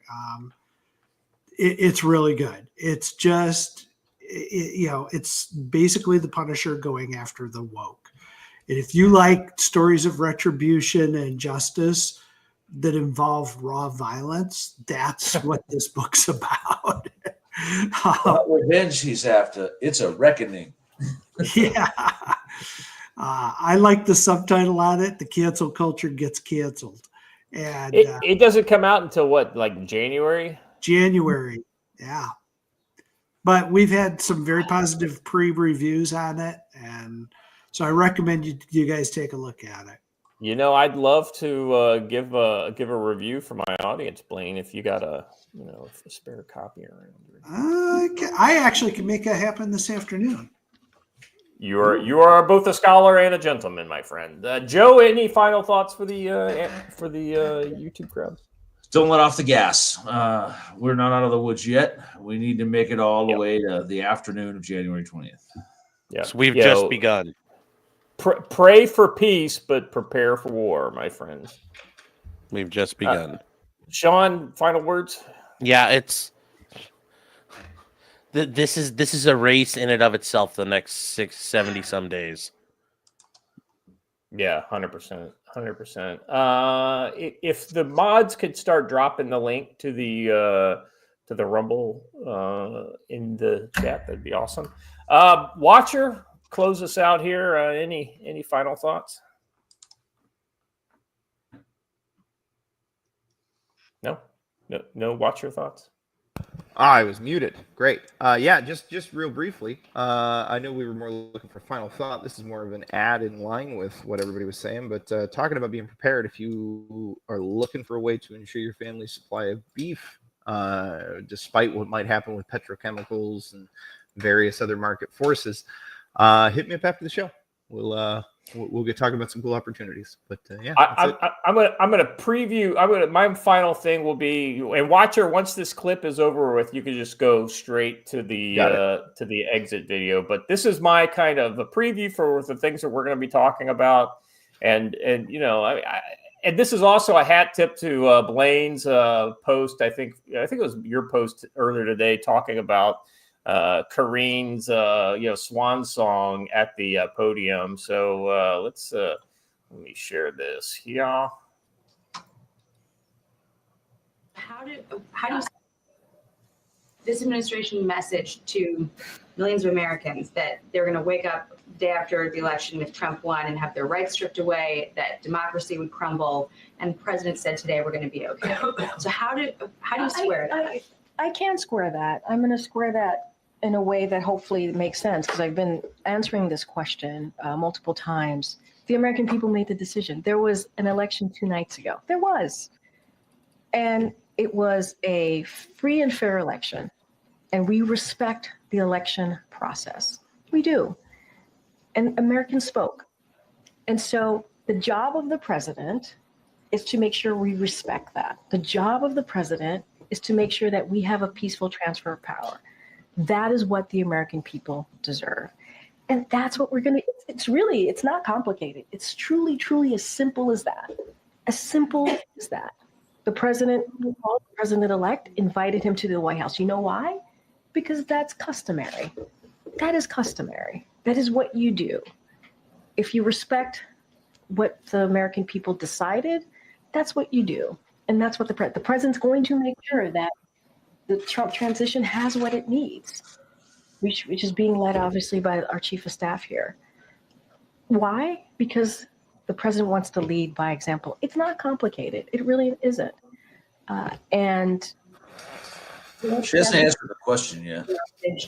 It's really good. It's just. It's basically the Punisher going after the woke. And if you like stories of retribution and justice that involve raw violence, that's what this book's about. Revenge he's after. It's a reckoning. Yeah. I like the subtitle on it. The cancel culture gets canceled. And it doesn't come out until what, like January? January. Yeah. But we've had some very positive pre-reviews on it, and so I recommend you guys take a look at it. I'd love to give a review for my audience, Blaine, if you got a spare copy around. I actually can make that happen this afternoon. You are both a scholar and a gentleman, my friend. Joe, any final thoughts for the YouTube crowd? Don't let off the gas. We're not out of the woods yet. We need to make it all the way to the afternoon of January 20th. Yeah, so we've just begun. Pray for peace, but prepare for war, my friends. We've just begun. Sean, final words? Yeah, it's this is a race in and of itself. The next 70 some days. Yeah, 100%. If the mods could start dropping the link to the Rumble in the chat, that'd be awesome. Watcher, close us out here. Any final thoughts? No. Watcher thoughts. I was muted. Great. Yeah, just real briefly. I know we were more looking for final thought. This is more of an ad in line with what everybody was saying. But talking about being prepared, if you are looking for a way to ensure your family's supply of beef, despite what might happen with petrochemicals and various other market forces, hit me up after the show. We'll get talking about some cool opportunities. But yeah, I'm gonna preview. My final thing will be, and Watcher, once this clip is over with, you can just go straight to the exit video. But this is my kind of a preview for the things that we're going to be talking about, and and this is also a hat tip to Blaine's post. I think it was your post earlier today talking about Kareen's swan song at the podium. So let me share this here. How does this administration message to millions of Americans that they're going to wake up day after the election if Trump won and have their rights stripped away, that democracy would crumble, and the president said today we're going to be okay? So how do you square that? I can't square that. I'm going to square that in a way that hopefully makes sense, because I've been answering this question multiple times. The American people made the decision. There was an election 2 nights ago. There was. And it was a free and fair election. And we respect the election process. We do. And Americans spoke. And so the job of the president is to make sure we respect that. The job of the president is to make sure that we have a peaceful transfer of power. That is what the American people deserve. And that's what we're going to, it's not complicated. It's truly as simple as that. As simple as that. The president-elect invited him to the White House. You know why? Because that's customary. That is customary. That is what you do. If you respect what the American people decided, that's what you do. And that's what the president's going to make sure that the Trump transition has what it needs, which is being led obviously by our chief of staff here. Why? Because the president wants to lead by example. It's not complicated. It really isn't. And she hasn't answered the question yet.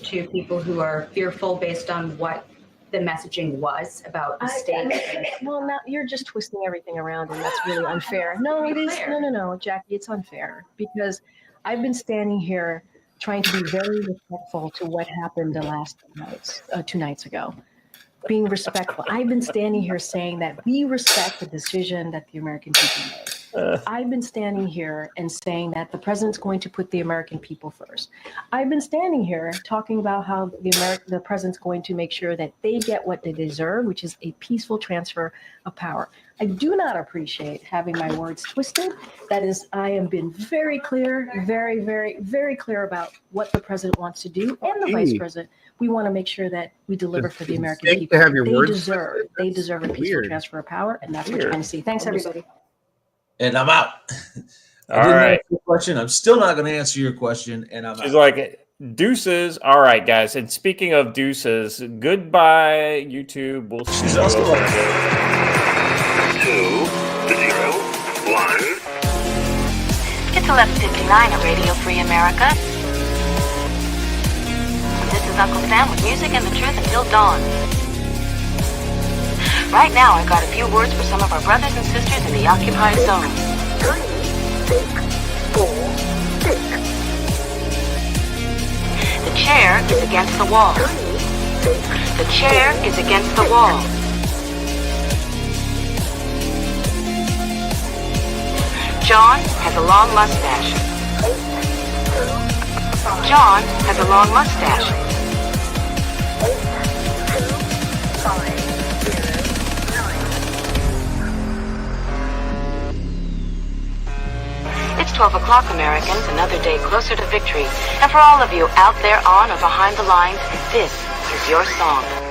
To people who are fearful based on what the messaging was about the state. Well, now you're just twisting everything around, and that's really unfair. No, it is. No, Jackie, it's unfair, because I've been standing here trying to be very respectful to what happened the last 2 nights ago. Being respectful. I've been standing here saying that we respect the decision that the American people made. I've been standing here and saying that the president's going to put the American people first. I've been standing here talking about how the president's going to make sure that they get what they deserve, which is a peaceful transfer of power. I do not appreciate having my words twisted. That is, I am being very clear, very, very, very clear about what the president wants to do, and the vice president. We want to make sure that we deliver for the American people. They deserve a peaceful transfer of power, and that's what you're going to see. Thanks, everybody. And I'm out. All right. Question. I'm still not going to answer your question, and I'm She's out. like, deuces. All right, guys. And speaking of deuces, goodbye, YouTube. We'll see She's you also over like, 2, 0, 1. It's 11:59 at Radio Free America. This is Uncle Sam with music and the truth until dawn. Right now, I've got a few words for some of our brothers and sisters in the occupied zone. 3, 6, 4, 6. The chair is against the wall. 3, 6. The chair is against the wall. John has a long mustache. 8, 2, 5, John has a long mustache. 8, 2, 5, 0, 9. It's 12 o'clock, Americans, another day closer to victory. And for all of you out there on or behind the lines, this is your song.